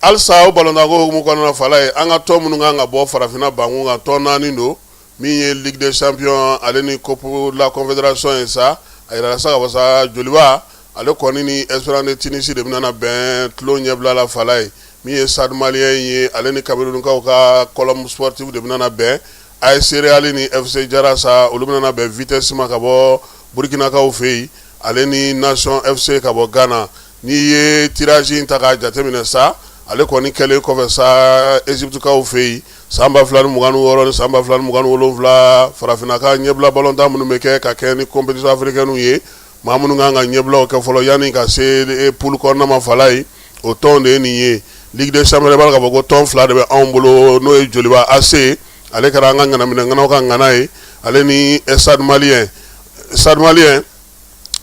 halisa o balontanko hukumu kɔnɔna fala ye an ka tɔn minnu kan ka bɔ farafinna bankun kan tɔn 4 don min ye Ligue des Champions ale ni Coupe de la Confédération ye sa a yirala sa ka fɔ sa Joliba ale kɔni ni Esperance de Tunisie de bɛna bɛn tulo ɲɛbila la fala ye min ye Stade Malien ye ale ni Camerounkaw ka colonne sportive de bɛna bɛn AS Real ni FC Jarasa olu bɛna bɛn Vitesse ma ka bɔ Burkinakaw fɛ yen ale ni Nation FC ka bɔ Ghana n'i ye tirage in ta k'a jateminɛ sa ale kɔni kɛlen kɔfɛ sa Egyptekaw fɛ yen san 2026 ni san 2027 farafinaka ɲɛbila balontan minnu bɛ kɛ ka kɛ ni compétition africaine ye maa minnu kan ka ɲɛbilaw kɛ fɔlɔ yanni ka se poule kɔnɔna ma fala ye o tɔn de ye nin ye Ligue des Champions b'a ka fɔ ko tɔn 2 de bɛ anw bolo n'o ye Joliba AC ale kɛra an ka ŋanaminɛŋanaw ka ŋana ye ale ni Stade Malien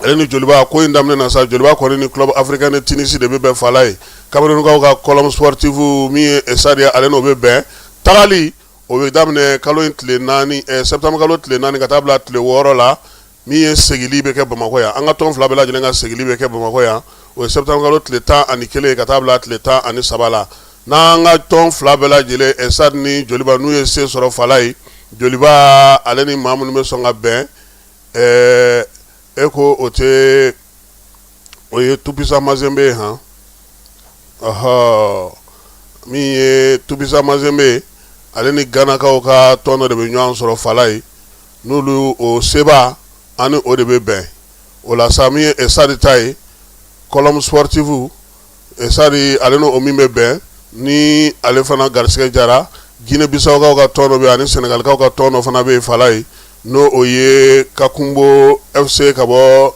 ale ni Joliba ko in daminɛ na sa Joliba kɔni ni Club Africain de Tunisie de bɛ bɛn fala ye Camerounkaw ka colonne sportive min ye Stade ye ale n'o bɛ bɛn tagali o bɛ daminɛ kalo in tile 4 septembre kalo tile 4 ka taa bila tile 6 la min ye segili bɛ kɛ Bamakɔ yan an ka tɔn 2 bɛɛ lajɛlen ka segili bɛ kɛ Bamakɔ yan o ye septembre kalo tile 11 ka taa bila tile 13 la n'an ka tɔn 2 bɛɛ lajɛlen Stade ni Joliba n'u ye se sɔrɔ fala ye Joliba ale ni maa minnu bɛ sɔn ka bɛn e ko o ye Tupisa Mazembe ye han min ye Tupisa Mazembe ale ni Ganakaw ka tɔn dɔ de bɛ ɲɔgɔn sɔrɔ fala ye n'olu o seba ani o de bɛ bɛn o la sa min ye Stade ta ye colonne sportive Stade ale n'o min bɛ bɛn ni ale fana garisɛgɛ jara Guinée Bissaukaw ka tɔn dɔ bɛ ani Senegalikaw ka tɔn dɔ fana bɛ fala ye n'o o ye Kakumbo FC ka bɔ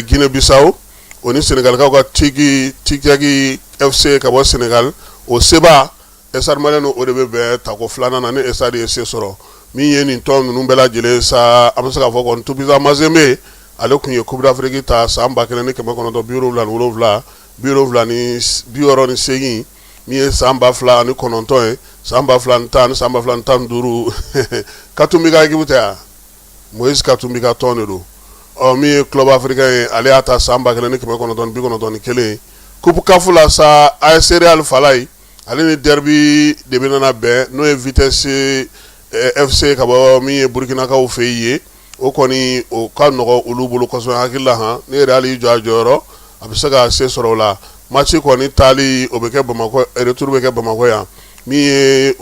Guinée Bissau o ni Senegalikaw ka Tikiaki FC ka bɔ Senegal o seba Stade Malien o de bɛ bɛn tako 2nan na ni Stade ye se sɔrɔ min ye nin tɔn ninnu bɛɛ lajɛlen sa an bɛ se k'a fɔ kɔni Tupisa Mazembe ale tun ye Coupe d'Afrique ta san 1977 68 min ye san 2009 ye san 2010 ni san 2015 Katumbi ka équipe tɛ yan Moïse Katumbi ka tɔn de don min ye Club Africain ye ale y'a ta san 1991 Coupe CAF la sa AS Real fala ye ale ni Derby de bɛ nana bɛn n'o ye Vitesse FC ka bɔ min ye Burkinakaw fɛ ye o kɔni o ka nɔgɔ olu bolo kosɛbɛ hakili la han ne yɛrɛ hali jɔ a jɔyɔrɔ a bɛ se ka se sɔrɔ o la match kɔni tali o bɛ kɛ Bamakɔ retour bɛ kɛ Bamakɔ yan min ye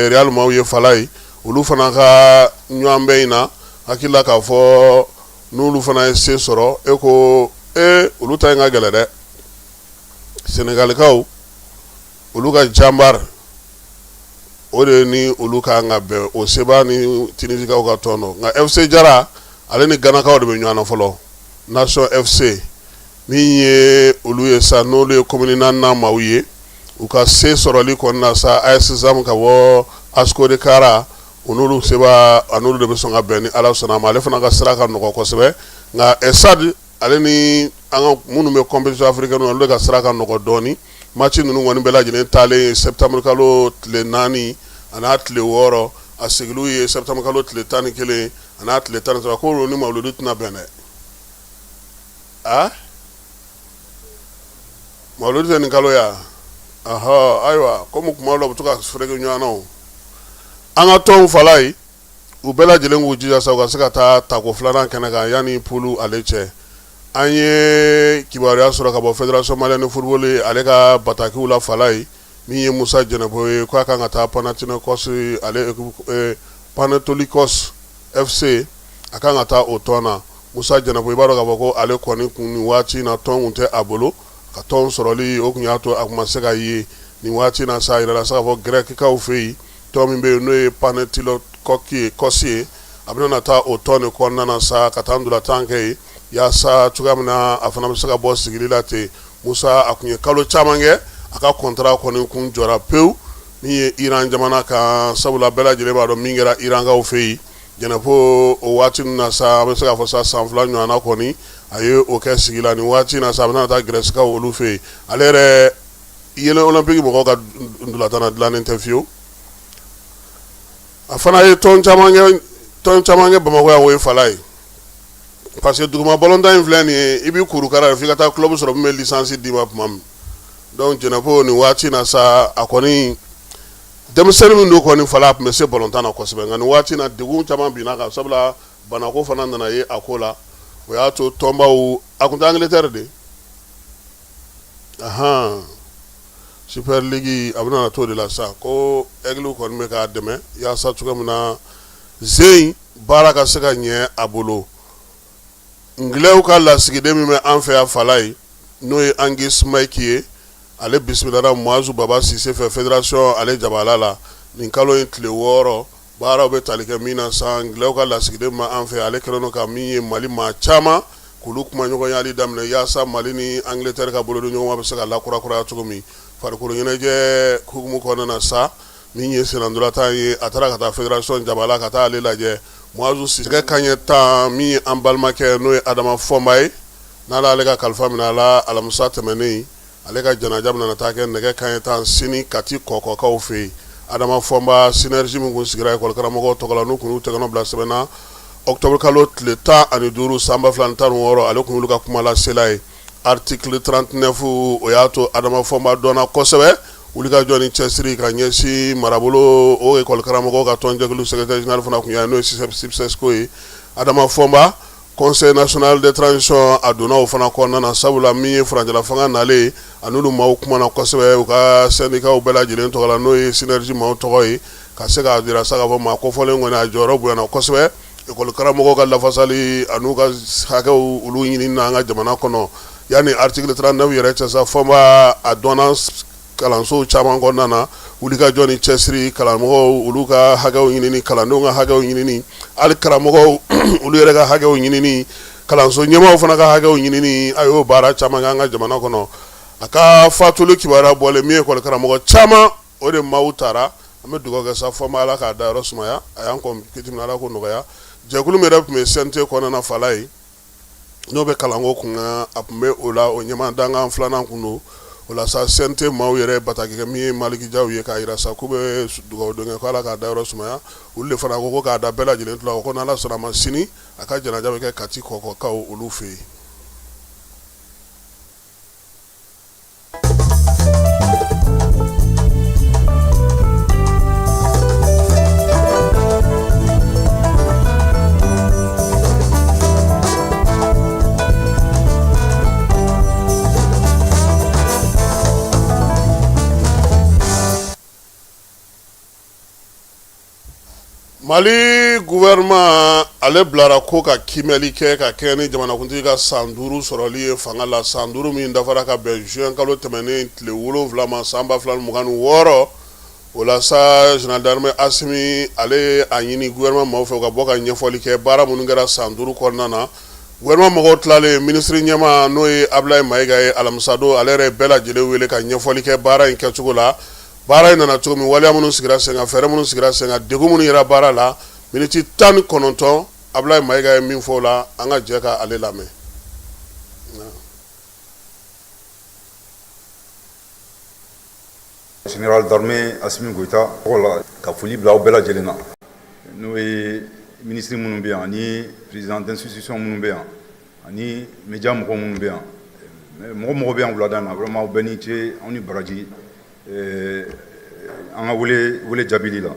Real maaw ye Fala ye olu fana ka ɲɔgɔn bɛɛ in na hakili la k'a fɔ n'olu fana ye se sɔrɔ e ko olu ta in ka gɛlɛ dɛ Senegalikaw olu ka jambar o de ni olu ka nga bɛn o seba ni Tinisikaw ka tɔn nka FC Jara ale ni Ganakaw de bɛ ɲɔgɔn na fɔlɔ Nation FC min ye olu ye sa n'olu ye commune naaninan maaw ye u ka se sɔrɔli kɔnɔna sa AS Zam ka bɔ Asko de Kara o n'olu seba a n'olu de bɛ sɔn ka bɛn ni Ala sɔnna ma ale fana ka sira ka nɔgɔ kosɛbɛ nka Esad ale ni an ka minnu bɛ compétition africaine olu de ka sira ka nɔgɔ dɔɔni match ninnu kɔni bɛɛ lajɛlen taalen septembre kalo tile 4 a n'a tile 6 a sigiliw ye septembre kalo tile 11 a n'a tile 13 ko olu ni Mawuludi tɛna bɛn dɛ Mawuludi tɛ nin kalo ya ayiwa komi kuma la u bɛ to ka fereke ɲɔgɔn na o an ka tɔnw Fala ye u bɛɛ lajɛlen k'u jija sa u ka se ka taa tako filanan kɛnɛ kan yanni poulu ale cɛ an ye kibaruya sɔrɔ ka bɔ Fédération Malienne de Football ale ka batakiw la Fala ye min ye Musa Jɛnɛbo ye k'a kan ka taa Panathinaikos ale Panathinaikos FC a kan ka taa o tɔn na Musa Jɛnɛbo i b'a dɔn k'a fɔ ko ale kɔni kun nin waati in na tɔn kun tɛ a bolo ka tɔn sɔrɔli o kun y'a to a kun ma se ka ye nin waati in na sa yɛrɛ la se ka fɔ Grɛkikaw fɛ yen tɔn min bɛ yen n'o ye Panathinaikos ye a bɛna na taa o tɔn de kɔnɔna na sa ka taa ndolantan kɛ yen yaasa cogoya min na a fana bɛ se ka bɔ sigili la ten Musa a kun ye kalo caman kɛ a ka contrat kɔni kun jɔra pewu min ye Iran jamana kan sabula bɛɛ lajɛlen b'a dɔn min kɛra Irankaw fɛ yen Jɛnɛbo o waati ninnu na sa a bɛ se k'a fɔ sa san 2 ɲɔgɔnna kɔni a ye o kɛ sigi la nin waati in na sa a bɛna taa Grɛsikaw olu fɛ yen ale yɛrɛ yɛlɛ olympique mɔgɔw ka ndolantan na dilannen tɛ fiyewu a fana ye tɔn caman kɛ Bamakɔ yan o ye Fala ye parce que duguma ballontan in filɛ nin ye i b'i kurukara f'i ka taa club sɔrɔ min bɛ licence d'i ma tuma min donc Jɛnɛbo nin waati in na sa a kɔni denmisɛnnin min don kɔni Fala a tun bɛ se ballontan na kosɛbɛ nka nin waati in na degun caman binna kan sabula banako fana nana ye a ko la o y'a to tɔnbaw a kun tɛ Angleterre de Super League a bɛna na t'o de la sa ko Aigle kɔni bɛ k'a dɛmɛ yaasa cogoya min na Zen baara ka se ka ɲɛ a bolo Ngilɛw ka lasigiden min bɛ an fɛ yan Fala ye n'o ye Angis Mike ye ale bisimilara Muazu Baba Sise fɛ fédération ale jabala la nin kalo in tile 6 baaraw bɛ tali kɛ min na sa Ngilɛw ka lasigiden ma an fɛ ale kɛlen don ka min ye Mali maa caman k'olu kumaɲɔgɔnyali daminɛ yaasa Mali ni Angleterre ka bolodi ɲɔgɔn bɛ se ka lakurakuraya cogo min farikolo ɲɛnajɛ hukumu kɔnɔna na sa min ye senandolatan ye a taara ka taa fédération jabala ka taa ale lajɛ Muazu Sise kaɲɛ 10 min ye an balimakɛ n'o ye Adama Fɔnba ye n'ala ale ka kalifa minɛ a la alamisa tɛmɛnen ale ka janaja bɛna taa kɛ nɛgɛ kaɲɛ 10 sini Kati kɔkɔkaw fɛ yen Adama Fɔnba synergie min kun sigira école karamɔgɔw tɔgɔ la n'u kun y'u tɛgɛnɔ bila sɛbɛnna octobre kalo tile 15 san 2016 ale kun y'olu ka kuma lasela ye article 39 o y'a to Adama Fɔnba dɔnna kosɛbɛ wulikajɔ ni cɛsiri ka ɲɛsin marabolo o école karamɔgɔw ka tɔnjɛkulu secrétaire général fana kun y'a n'o ye Sipsesco ye Adama Fɔnba Conseil national de transition a donna o fana kɔnɔna na sabula min ye furanjɛla fanga nalen a n'olu maaw kumana kosɛbɛ u ka syndicats bɛɛ lajɛlen tɔgɔ la n'o ye synergie maaw tɔgɔ ye ka se k'a jira sa k'a fɔ maa kofɔlen kɔni a jɔyɔrɔ bonyana kosɛbɛ école karamɔgɔw ka lafasali a n'u ka hakɛw olu ɲinini na an ka jamana kɔnɔ yanni article 39 yɛrɛ cɛ sa Fɔnba a dɔnna kalanso caman kɔnɔna na wulikajɔ ni cɛsiri karamɔgɔw olu ka hakɛw ɲinini kalandenw ka hakɛw ɲinini hali karamɔgɔw olu yɛrɛ ka hakɛw ɲinini kalanso ɲɛmaaw fana ka hakɛw ɲinini a y'o baara caman kɛ an ka jamana kɔnɔ a ka fatuli kibaruya bɔlen min ye école karamɔgɔ caman o de maaw taara an bɛ dugawu kɛ sa Fɔnba Ala k'a da yɔrɔ sumaya a y'an kɔn kiti min Ala ko nɔgɔya jɛkulu min yɛrɛ tun bɛ CNT kɔnɔna Fala ye n'o bɛ kalanko kun a tun bɛ o la o ɲɛmaa dankan filanan kun don o la sa CNT maaw yɛrɛ bataki kɛ min ye Maliki Jaw ye k'a jira sa k'u bɛ dugawu don kɛ ko Ala k'a da yɔrɔ sumaya olu de fana ko k'a da bɛɛ lajɛlen tulo ko n'Ala sɔnna a ma sini a ka janaja bɛ kɛ Kati kɔkɔkaw olu fɛ yen. Mali gouvernement ale bilara ko ka kimɛli kɛ ka kɛɲɛ ni jamanakuntigi ka san 5 sɔrɔli ye fanga la. San 5 min dafara ka bɛn juin kalo tɛmɛnen tile 7 ma san 2026. O la sa général d'armée Asimi ale a ɲini gouvernement mɔgɔw fɛ ka bɔ ka ɲɛfɔli kɛ baara minnu kɛra san 5 kɔnɔna na. Gouvernement mɔgɔw tilalen ministre ɲɛma n'o ye Ablaye Mayiga ye alamisa don ale yɛrɛ bɛɛ lajɛlen wele ka ɲɛfɔli kɛ baara in kɛcogo la. Baara in nana cogo min waleya minnu sigira sen kan fɛɛrɛ minnu sigira sen kan degun minnu yera baara la miniti 19 Ablaye Mayiga ye min fɔ o la an ka jɛ ka ale lamɛn. Général d'armée Assimi Goïta voilà ka foli bila aw bɛɛ lajɛlen na n'o ye ministre minnu bɛ yan ani président d'institution minnu bɛ yan ani média mɔgɔ minnu bɛ yan mɔgɔ bɛ yan wulada na vraiment aw bɛɛ ni ce aw ni baraji an ka wele jaabili la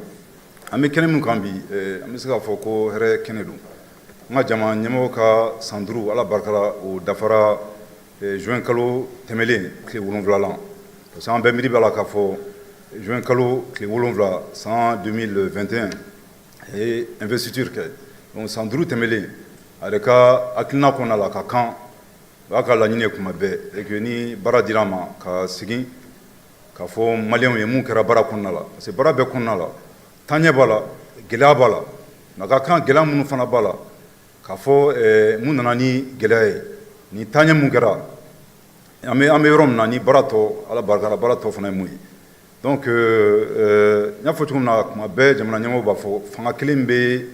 an bɛ kɛnɛ min kan bi an bɛ se k'a fɔ ko hɛrɛ kɛnɛ don an ka jama ɲɛmɔgɔ ka san 5 ala barika la o dafara juin kalo tɛmɛlen tile 7 la parce que an bɛɛ miiri b'a la k'a fɔ juin kalo tile 7 san 2021 a ye investiture kɛ donc san 5 tɛmɛlen a yɛrɛ ka hakilina kɔnɔna la ka kan o y'a ka laɲini ye kuma bɛɛ et que ni baara dira ma ka segin k'a fɔ maliyɛnw ye mun kɛra baara kɔnɔna la parce que baara bɛɛ kɔnɔna la taɲɛ b'a la gɛlɛya b'a la nka ka kan gɛlɛya minnu fana b'a la k'a fɔ mun nana ni gɛlɛya ye ni taɲɛ mun kɛra an bɛ yɔrɔ min na ni baara tɔ ala barika la baara tɔ fana ye mun ye donc n y'a fɔ cogo min na kuma bɛɛ jamana ɲɛmɔgɔw b'a fɔ fanga kelen bɛ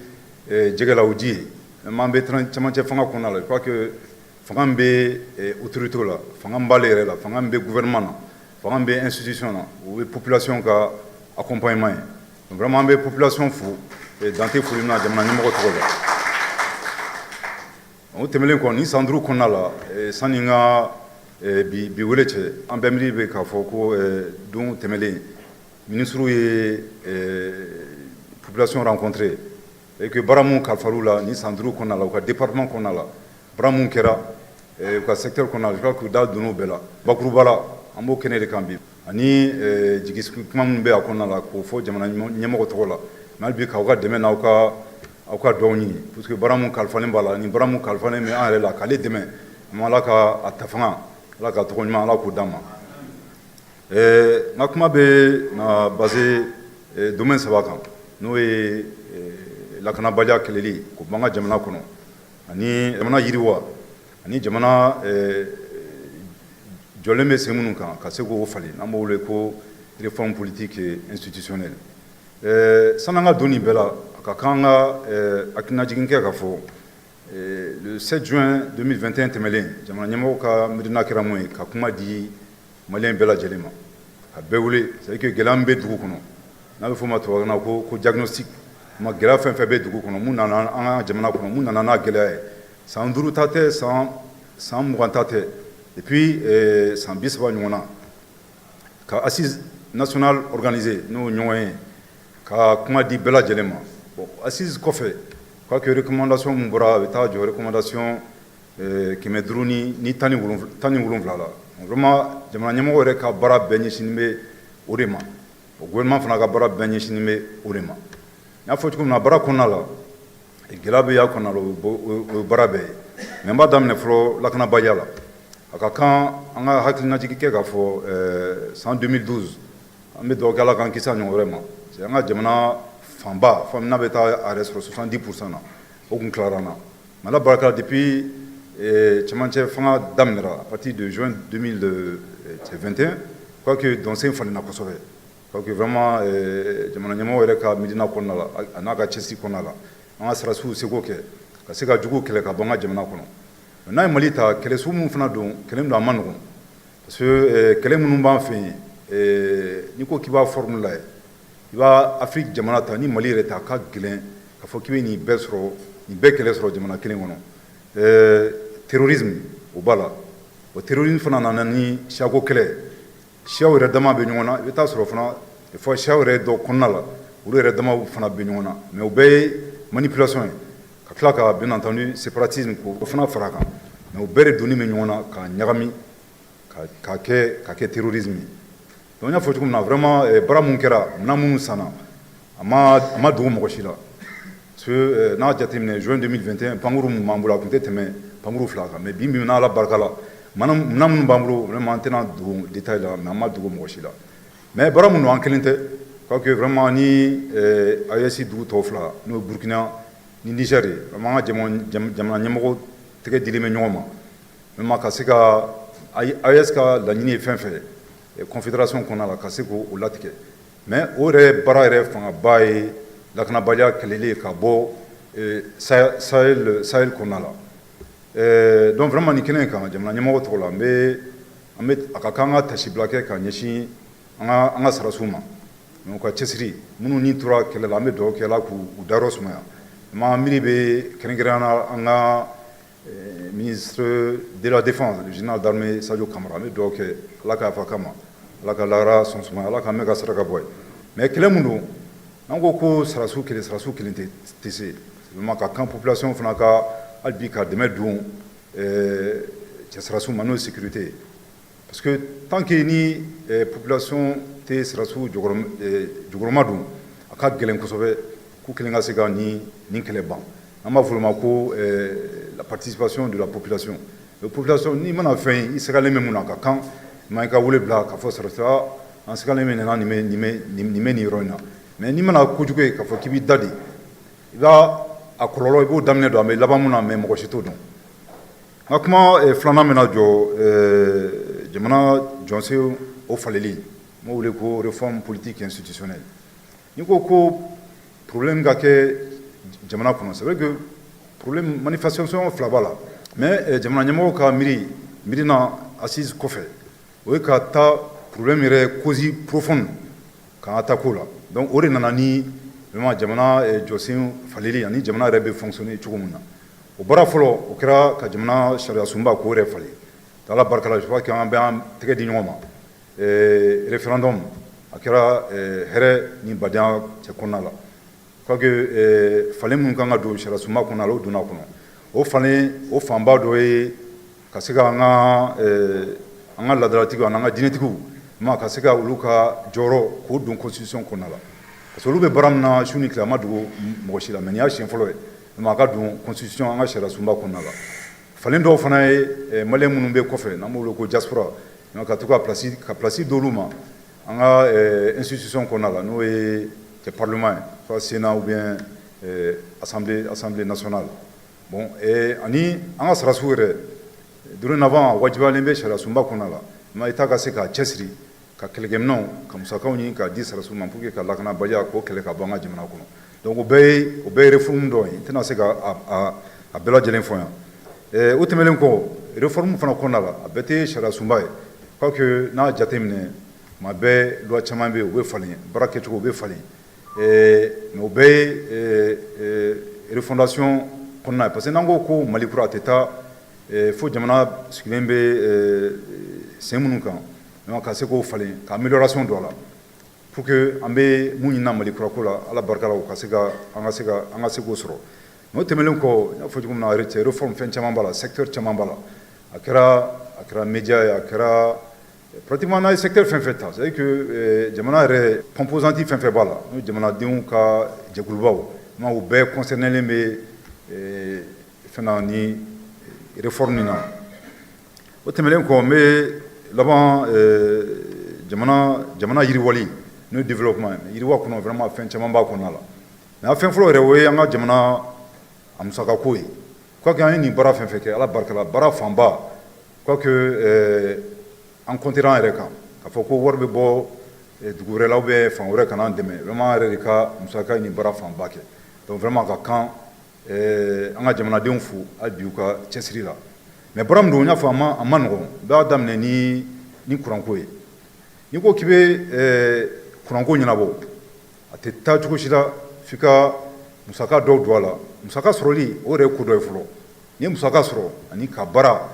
jɛgɛ la o ji ye mais an bɛ cɛmancɛ fanga kɔnɔna la je crois que fanga min bɛ autorité la fanga min b'ale yɛrɛ la fanga min bɛ gouvernement na fanga min bɛ institution na o ye population ka accompagnement ye donc vraiment an bɛ population fo dante foli na jamana ɲɛmɔgɔ tɔgɔ la o tɛmɛlen kɔ ni san 5 kɔnɔna la sanni n ka bi wele cɛ an bɛɛ miiri bɛ k'a fɔ ko don tɛmɛlen ministre ye population rencontré et que baara mun kalifar'u la ni san 5 kɔnɔna la u ka département kɔnɔna la baara mun kɛra u ka secteur kɔnɔna la je crois k'u da donn'o bɛɛ la bakuruba la an b'o kɛnɛ de kan bi ani jigisigi kuma minnu bɛ a kɔnɔna la k'o fɔ jamana ɲɛmɔgɔ tɔgɔ la mais hali bi k'aw ka dɛmɛ n'aw ka dɔw ɲini parce que baara mun kalifalen b'a la ni baara mun kalifalen bɛ an yɛrɛ la k'ale dɛmɛ mais ala ka a ta fanga ala ka tɔgɔ ɲuman ala k'o d'an ma n ka kuma bɛ na basé domaine 3 kan n'o ye lakanabaliya kɛlɛli k'o b'an ka jamana kɔnɔ ani jamana yiriwa ani jamana jɔlen bɛ sen minnu kan ka se k'o falen n'an b'o wele ko réforme politique et institutionnelle san'an ka don nin bɛɛ la a ka kan an ka hakilinajigin kɛ k'a fɔ le 7 juin 2021 tɛmɛlen jamana ɲɛmɔgɔ ka miirina kɛra mun ye ka kuma di maliyɛn bɛɛ lajɛlen ma ka bɛɛ wele c'est à dire que gɛlɛya min bɛ dugu kɔnɔ n'a bɛ fɔ o ma tubabukan na ko diagnostic ma gɛlɛya fɛn fɛn bɛ dugu kɔnɔ mun nana an ka jamana kɔnɔ mun nana n'a gɛlɛya ye san 5 ta tɛ san 20 ta tɛ et puis san 30 ɲɔgɔn na ka assise nationale organisée n'o ɲɔgɔn ye ka kuma di bɛɛ lajɛlen ma bon assise kɔfɛ je crois que recommandation mun bɔra a bɛ taa jɔ recommandation 500 ni 17 la vraiment jamana ɲɛmɔgɔ yɛrɛ ka baara bɛɛ ɲɛsinnen bɛ o de ma o gouvernement fana ka baara bɛɛ ɲɛsinnen bɛ o de ma n y'a fɔ cogo min na baara kɔnɔna la gɛlɛya bɛ y'a kɔnɔna la o ye baara bɛɛ ye mais n b'a daminɛ fɔlɔ lakanabaliya la a ka kan an ka hakilinajigi kɛ k'a fɔ san 2012 an bɛ dugawu kɛ ala k'an kisi a ɲɔgɔn wɛrɛ ma parce que an ka jamana fanba fo n'a bɛ taa a yɛrɛ sɔrɔ 70% na o kun tilara n na mais ala barika la depuis cɛmancɛ fanga daminɛra à partir de juin 2021 je crois que dɔnsen falenna kosɛbɛ je crois que vraiment jamana ɲɛmɔgɔ yɛrɛ ka miirina kɔnɔna la a n'a ka cɛsiri kɔnɔna la an ka sirasiw seko kɛ ka se ka juguw kɛlɛ ka bɔ an ka jamana kɔnɔ n'a ye mali ta kɛlɛsugu minnu fana don kɛlɛ min don a ma nɔgɔn parce que kɛlɛ minnu b'an fɛ yen n'i ko k'i b'a formule la i b'a afiriki jamana ta ni mali yɛrɛ ta a ka gɛlɛn k'a fɔ k'i bɛ nin bɛɛ kɛlɛ sɔrɔ jamana kelen kɔnɔ terrorisme o b'a la o terrorisme fana nana ni siyako kɛlɛ siyaw yɛrɛ dama bɛ ɲɔgɔn na i bɛ taa sɔrɔ fana fɔ siyaw yɛrɛ dɔ kɔnɔna la olu yɛrɛ dama fana bɛ ɲɔgɔn na mais o bɛɛ ye manipulation ye ka tila ka bien entendu séparatisme k'o fana fara a kan mais o bɛɛ de donni bɛ ɲɔgɔn na ka ɲagami ka kɛ terrorisme ye donc n y'a fɔ cogo min na vraiment baara mun kɛra minɛn minnu sanna a ma dogo mɔgɔ si la parce que n'a jateminɛ juin 2021 pankuru mun b'an bolo a tun tɛ tɛmɛ pankuru 2 kan mais bi min n'a ala barika la mana minnu b'an bolo vraiment an tɛna dogo détail la mais an ma dogo mɔgɔ si la mais baara mun don an kelen tɛ quoique vraiment ni AES dugu tɔw 2 n'o ye Burkina ni Niger ye vraiment an ka jamana ɲɛmɔgɔ tɛgɛ dilen bɛ ɲɔgɔn ma vraiment ka se ka AES ka laɲini ye fɛn fɛn confédération kɔnɔna la ka se k'o latigɛ mais o yɛrɛ baara yɛrɛ fangaba ye lakanabaliya kɛlɛli ka bɔ Sahel kɔnɔna la donc vraiment nin kɛnɛ kan jamana ɲɛmɔgɔ tɔgɔ la an bɛ a ka kan ka tasibila kɛ ka ɲɛsin an ka sarasiw ma u ka cɛsiri minnu ni tora kɛlɛ la an bɛ dugawu kɛ Ala k'u dayɔrɔ sumaya ma miiri bɛ kɛrɛnkɛrɛnnenya an ka ministre de la défense le général d'armée Sadio Kamara an bɛ dugawu kɛ Ala ka yafa kama Ala ka lahara sɔn sumaya Ala ka mɛn ka saraka bɔ ye mais kɛlɛ mun don n'an ko sarasiw kelen tɛ se vraiment ka kan population fana ka hali bi ka dɛmɛ don cɛ sarasiw ma n'o ye sécurité parce que tant que ni population tɛ sarasiw jukɔrɔma don a ka gɛlɛn kosɛbɛ k'u kelen ka se ka nin kɛlɛ ban an b'a fɔ o ma ko la participation de la population population n'i mana fɛn i segalen bɛ mun na ka kan ma i ka wele bila k'a fɔ sarasiya an segalen bɛ nin nin yɔrɔ in na mais n'i mana kojugu ye k'a fɔ k'i b'i da de i b'a a kɔlɔlɔ i b'o daminɛ don a bɛ laban mun na mais mɔgɔ si t'o dɔn n ka kuma filanan bɛna jɔ jamana jɔnsen o faleli n b'o wele ko réforme politique institutionnelle n'i ko problème ka kɛ jamana kɔnɔ c'est vrai que problème manifestation 2 b'a la mais jamana ɲɛmɔgɔ ka miiri na assise kɔfɛ o ye ka taa problème yɛrɛ cause profonde k'an attaquer o la donc o de nana ni vraiment jamana jɔsen faleli ani jamana yɛrɛ bɛ fonctionner cogo min na o baara fɔlɔ o kɛra ka jamana sariya sunba k'o yɛrɛ falen Ala barika la je crois que an bɛ an tɛgɛ di ɲɔgɔn ma référendum a kɛra hɛrɛ ni badenya cɛ kɔnɔna la je crois que falen minnu kan ka don sariya sunba kɔnɔna la o donna kɔnɔ o falen o fanba dɔ ye ka se ka an ka ladalatigiw an'an ka diinɛtigiw ma ka se ka olu ka jɔyɔrɔ k'o don constitution kɔnɔna la parce que olu bɛ baara min na su ni tile a ma dogo mɔgɔ si la mais nin y'a siɲɛ fɔlɔ ye ma ka don constitution an ka sariya sunba kɔnɔna la falen dɔw fana ye maliyɛn minnu bɛ kɔfɛ n'an b'o wele ko diaspora ka to ka place d'olu ma an ka institution kɔnɔna la n'o ye parlement ye soit sénat ou bien assemblée nationale bon ani an ka sarasiw yɛrɛ dorénavant wajibiyalen bɛ sariya sunba kɔnɔna la mais État ka se ka cɛsiri ka kɛlɛkɛminɛnw ka musakaw ɲini k'a di sarasiw ma pour que ka lakanabaliya k'o kɛlɛ ka bɔ an ka jamana kɔnɔ donc o bɛɛ ye réforme dɔ ye n tɛna se ka a bɛɛ lajɛlen fɔ yan o tɛmɛnen kɔ réforme fana kɔnɔna la a bɛɛ tɛ sariya sunba ye quoique n'a jateminɛ tuma bɛɛ loi caman bɛ yen u bɛ falen baara kɛcogo u bɛ falen mais o bɛɛ ye refondation kɔnɔna ye parce que n'an ko Mali kura a tɛ taa fo jamana sigilen bɛ sen minnu kan ka se k'o falen ka amélioration don a la pour que an bɛ mun ɲinina Mali kura ko la Ala barika la o ka se ka an ka se k'o sɔrɔ mais o tɛmɛnen kɔ n y'a fɔ cogo min na réforme fɛn caman b'a la secteur caman b'a la a kɛra média ye a kɛra pratiquement n'a ye secteur fɛn fɛn ta c'est à dire que jamana yɛrɛ composante fɛn fɛn b'a la n'o jamanadenw ka jɛkulubaw o bɛɛ concernelen bɛ fɛn na ni réforme nin na o tɛmɛnen kɔ n bɛ laban jamana yiriwali n'o ye développement ye yiriwa kɔnɔ vraiment fɛn caman b'a kɔnɔna la mais a fɛn fɔlɔ yɛrɛ o ye an ka jamana a musakako ye quoique an ye nin baara fɛn fɛn kɛ Ala barika la baara fanba quoique an comptera an yɛrɛ kan k'a fɔ ko wari bɛ bɔ dugu wɛrɛ la ou bien fan wɛrɛ ka n'an dɛmɛ vraiment an yɛrɛ de ka musaka ye nin baara fanba kɛ donc vraiment ka kan an ka jamanadenw fo hali bi u ka cɛsiri la mais baara min don n y'a fɔ a ma nɔgɔn n b'a daminɛ ni kuranko ye n'i ko k'i bɛ kuranko ɲɛnabɔ a tɛ taa cogo si la f'i ka musaka dɔw don a la musaka sɔrɔli o yɛrɛ ye ko dɔ ye fɔlɔ n'i ye musaka sɔrɔ ani ka baara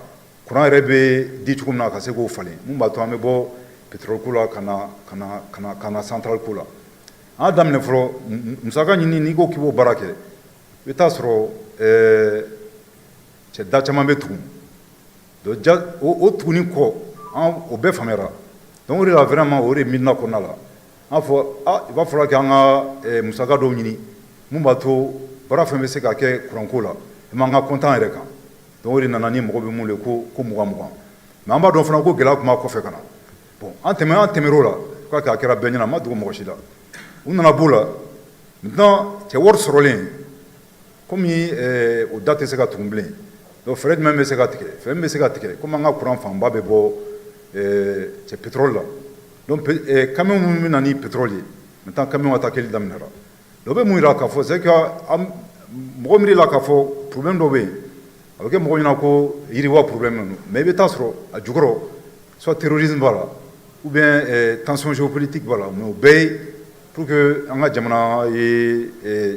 kuran yɛrɛ bɛ di cogo min na ka se k'o falen mun b'a to an bɛ bɔ pétrole ko la ka na centrale ko la an y'a daminɛ fɔlɔ musaka ɲini n'i ko k'i b'o baara kɛ i bɛ taa sɔrɔ cɛ da caman bɛ tugun o tuguni kɔ o bɛɛ faamuyara donc o de la vraiment o de miirina kɔnɔna la an fɔ i b'a fɔra k'an ka musaka dɔw ɲini mun b'a to bara fɛn bɛ se ka kɛ kuranko la i man ka kontan yɛrɛ kan donc o de nana ni mɔgɔ bɛ mun le ko 20 mais an b'a dɔn fana ko gɛlɛya kuma kɔfɛ ka na bon an tɛmɛr'o la k'a kɛ a kɛra bɛɛ ɲɛna a ma dogo mɔgɔ si la u nana b'o la maintenant cɛ wari sɔrɔlen komi o da tɛ se ka tugun bilen donc fɛɛrɛ jumɛn bɛ se ka tigɛ fɛɛrɛ min bɛ se ka tigɛ komi an ka kuran fanba bɛ bɔ cɛ pétrole la donc camion minnu bɛ na ni pétrole ye maintenant camion ka taa kɛli daminɛra o bɛ mun yira k'a fɔ c'est que mɔgɔ miiri la k'a fɔ problème dɔ bɛ yen a bɛ kɛ mɔgɔ ɲɛna ko yiriwa problème don mais i bɛ taa sɔrɔ a jukɔrɔ soit terrorisme b'a la ou bien tension géopolitique b'a la mais o bɛɛ ye pour que an ka jamana ye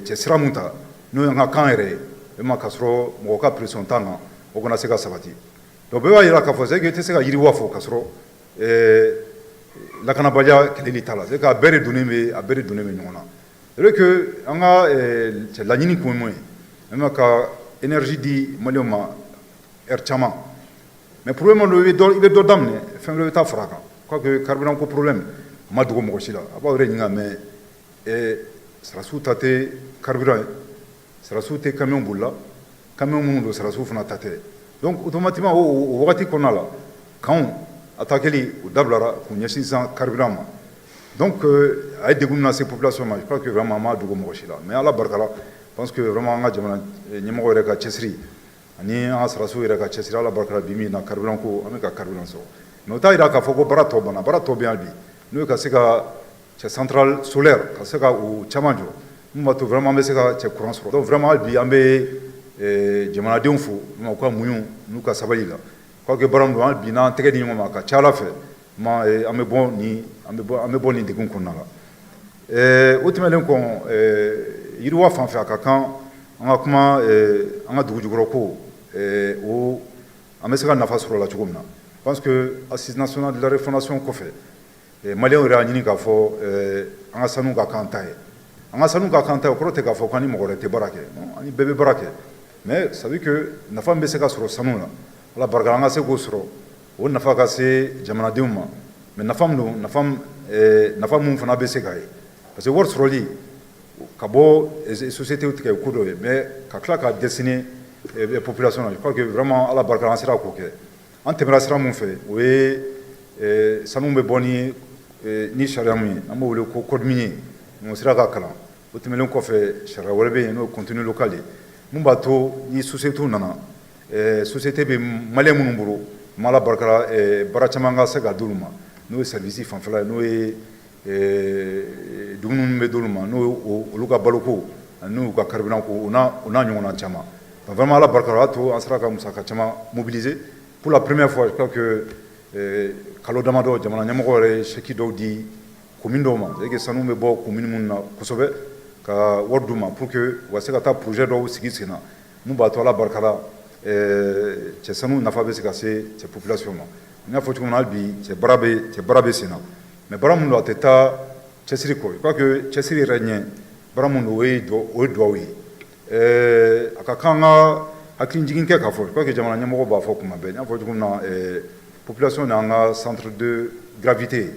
cɛ sira mun ta n'o ye an ka kan yɛrɛ ye e ma k'a sɔrɔ mɔgɔ ka pression t'an kan o kana se ka sabati donc bɛɛ b'a yira k'a fɔ c'est que i tɛ se ka yiriwa fɔ k'a sɔrɔ lakanabaliya kɛlɛli t'a la c'est que a bɛɛ de donnen bɛ ɲɔgɔn na c'est vrai que an ka cɛ laɲini kun ye mun ye même ka énergie di maliyɛnw ma heure caman mais problème dɔ i bɛ dɔ daminɛ fɛn wɛrɛ bɛ taa fara a kan quoique carburant ko problème a ma dogo mɔgɔ si la a b'aw yɛrɛ ɲininka mais sɔrɔdasiw ta tɛ carburant ye sɔrɔdasiw tɛ camion bolila camion minnu don sɔrɔdasiw fana ta tɛ donc automatiquement o wagati kɔnɔna la kanw a ta kɛli o dabilara k'u ɲɛsin sisan carburant ma donc a ye degun lase population ma je crois que vraiment a ma dogo mɔgɔ si la mais ala barika la je pense que vraiment an ka jamana ɲɛmɔgɔ yɛrɛ ka cɛsiri ani an ka sɔrɔdasiw yɛrɛ ka cɛsiri ala barika la bi min na carburant ko an bɛ ka carburant sɔrɔ mais o t'a yira k'a fɔ ko baara tɔ banna baara tɔ bɛ yan bi n'o ye ka se ka cɛ centrale solaire ka se ka o caman jɔ mun b'a to vraiment an bɛ se ka cɛ courant sɔrɔ donc vraiment hali bi an bɛ jamanadenw fo u ka muɲu n'u ka sabali la quoique baara min don hali bi n'an tɛgɛ di ɲɔgɔn ma a ka ca ala fɛ an bɛ bɔ nin degun kɔnɔna la o tɛmɛnen kɔ yiriwa fan fɛ a ka kan an ka kuma an ka dugu jukɔrɔ ko o an bɛ se ka nafa sɔrɔ o la cogo min na je pense que assise nationale de la refondation kɔfɛ maliyɛnw yɛrɛ y'a ɲini k'a fɔ an ka sanu ka kan ta ye an ka sanu ka kan ta ye o kɔrɔ tɛ k'a fɔ k'an ni mɔgɔ wɛrɛ tɛ baara kɛ ani bɛɛ bɛ baara kɛ mais ça veut dire que nafa min bɛ se ka sɔrɔ sanu la ala barika an ka se k'o sɔrɔ o nafa ka se jamanadenw ma mais nafa min don nafa min fana bɛ se ka ye parce que wari sɔrɔli ka bɔ société tigɛ ko dɔ ye mais ka tila ka destiner population na je crois que vraiment ala barika an sera k'o kɛ an tɛmɛra sira min fɛ o ye sanu bɛ bɔ ni sariya min ye an b'o wele ko code minier o sira ka kalan o tɛmɛnen kɔfɛ sariya wɛrɛ bɛ yen n'o ye contenu local ye mun b'a to ni société nana société bɛ maliyɛn minnu bolo ala barika la baara caman ka se ka d'olu ma n'o ye service fanfɛla ye n'o ye dumuni min bɛ d'olu ma n'o ye olu ka baloko ani n'u ka carburant ko o n'a ɲɔgɔnna caman donc vraiment ala barika la o y'a to an sera ka musaka caman mobiliser pour la première fois je crois que kalo damadɔ jamana ɲɛmɔgɔ yɛrɛ ye chèque dɔw di commune dɔw ma c'est à dire que sanu bɛ bɔ commune minnu na kosɛbɛ ka wari d'u ma pour que u ka se ka taa projet dɔw sigi sen na mun b'a to ala barika la cɛ sanu nafa bɛ se ka se cɛ population ma n y'a fɔ cogo min na hali bi cɛ baara bɛ sen na mais baara min don a tɛ taa cɛsiri kɔ je crois que cɛsiri yɛrɛ ɲɛ baara min don o ye duwawu ye a ka kan ka hakili jigin kɛ k'a fɔ je crois que jamana ɲɛmɔgɔ b'a fɔ kuma bɛɛ n y'a fɔ cogo min na population de an ka centre de gravité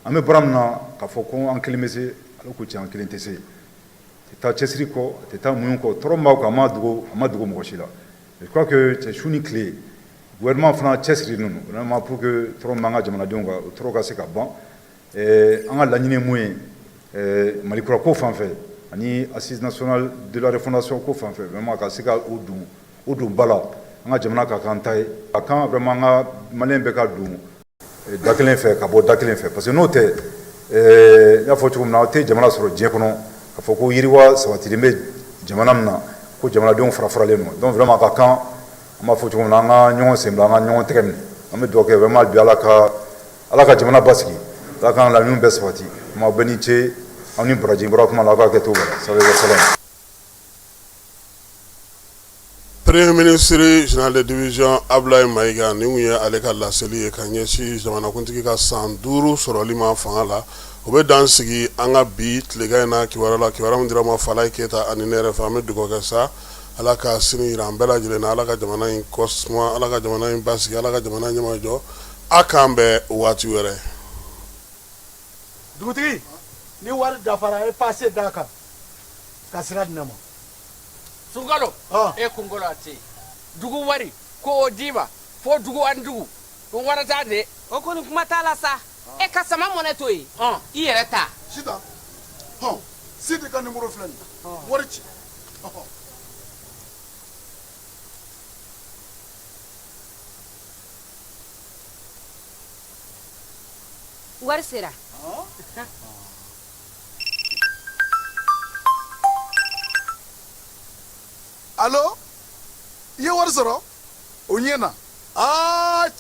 an bɛ baara min na k'a fɔ ko an kelen bɛ se ala ko tiɲɛ an kelen tɛ se a tɛ taa cɛsiri kɔ a tɛ taa muɲu kɔ tɔɔrɔ min b'aw kan a ma dogo mɔgɔ si la je crois que cɛ su ni tile gouvernement fana cɛsiri ninnu vraiment pour que tɔɔrɔ min b'an ka jamanadenw kan o tɔɔrɔ ka se ka ban an ka laɲini ye mun ye malikura ko fan fɛ ani assise nationale de la refondation ko fan fɛ vraiment ka se ka o don ba la an ka jamana ka kan ta ye a kan vraiment an ka maliyɛn bɛɛ ka don da kelen fɛ ka bɔ da kelen fɛ parce que n'o tɛ n y'a fɔ cogo min na aw tɛ jamana sɔrɔ diɲɛ kɔnɔ k'a fɔ ko yiriwa sabatilen bɛ jamana min na ko jamanadenw fara-faralen don donc vraiment a ka kan an b'a fɔ cogo min na an ka ɲɔgɔn sen bila an ka ɲɔgɔn tɛgɛ minɛ an bɛ dugawu kɛ vraiment bi ala ka jamana basigi ala k'an laɲiniw bɛɛ sabati ma bɛɛ ni ce aw ni baraji bɔra kuma la aw k'a kɛ cogo bɛɛ la salamu aleykum. Premier ministre général de division Ablaye Mayiga ni mun ye ale ka laseli ye ka ɲɛsin jamanakuntigi ka san 5 sɔrɔli ma fanga la o bɛ dan sigi an ka bi tilegan in na kibaruya la kibaruya min dira ma Falaye Keyita ani ne yɛrɛ fɛ an bɛ dugawu kɛ sa ala ka sini jira an bɛɛ lajɛlen na ala ka jamana in kɔsuma ala ka jamana in basigi ala ka jamana ɲɛmajɔ a k'an bɛn waati wɛrɛ. Dugutigi ni wari dafara e passe da kan ka sira di ne ma. Sunkalo e kungolo ati dugu wari ko o dima fo dugu an dugu ko warata de o koni kuma tala sa e ka sama mone to yi I yɛrɛ ta sita sidi ka numéro filɛ nin wari ci wari sera allo i ye wari sɔrɔ o ɲɛna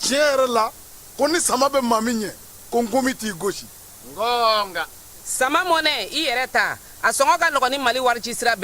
tiɲɛ yɛrɛ la ko ni sama bɛ maa min ɲɛ ko nkomi t'i gosi ngonga sama mone I yɛrɛ ta a sɔngɔ ka nɔgɔn ni Mali wari ci sira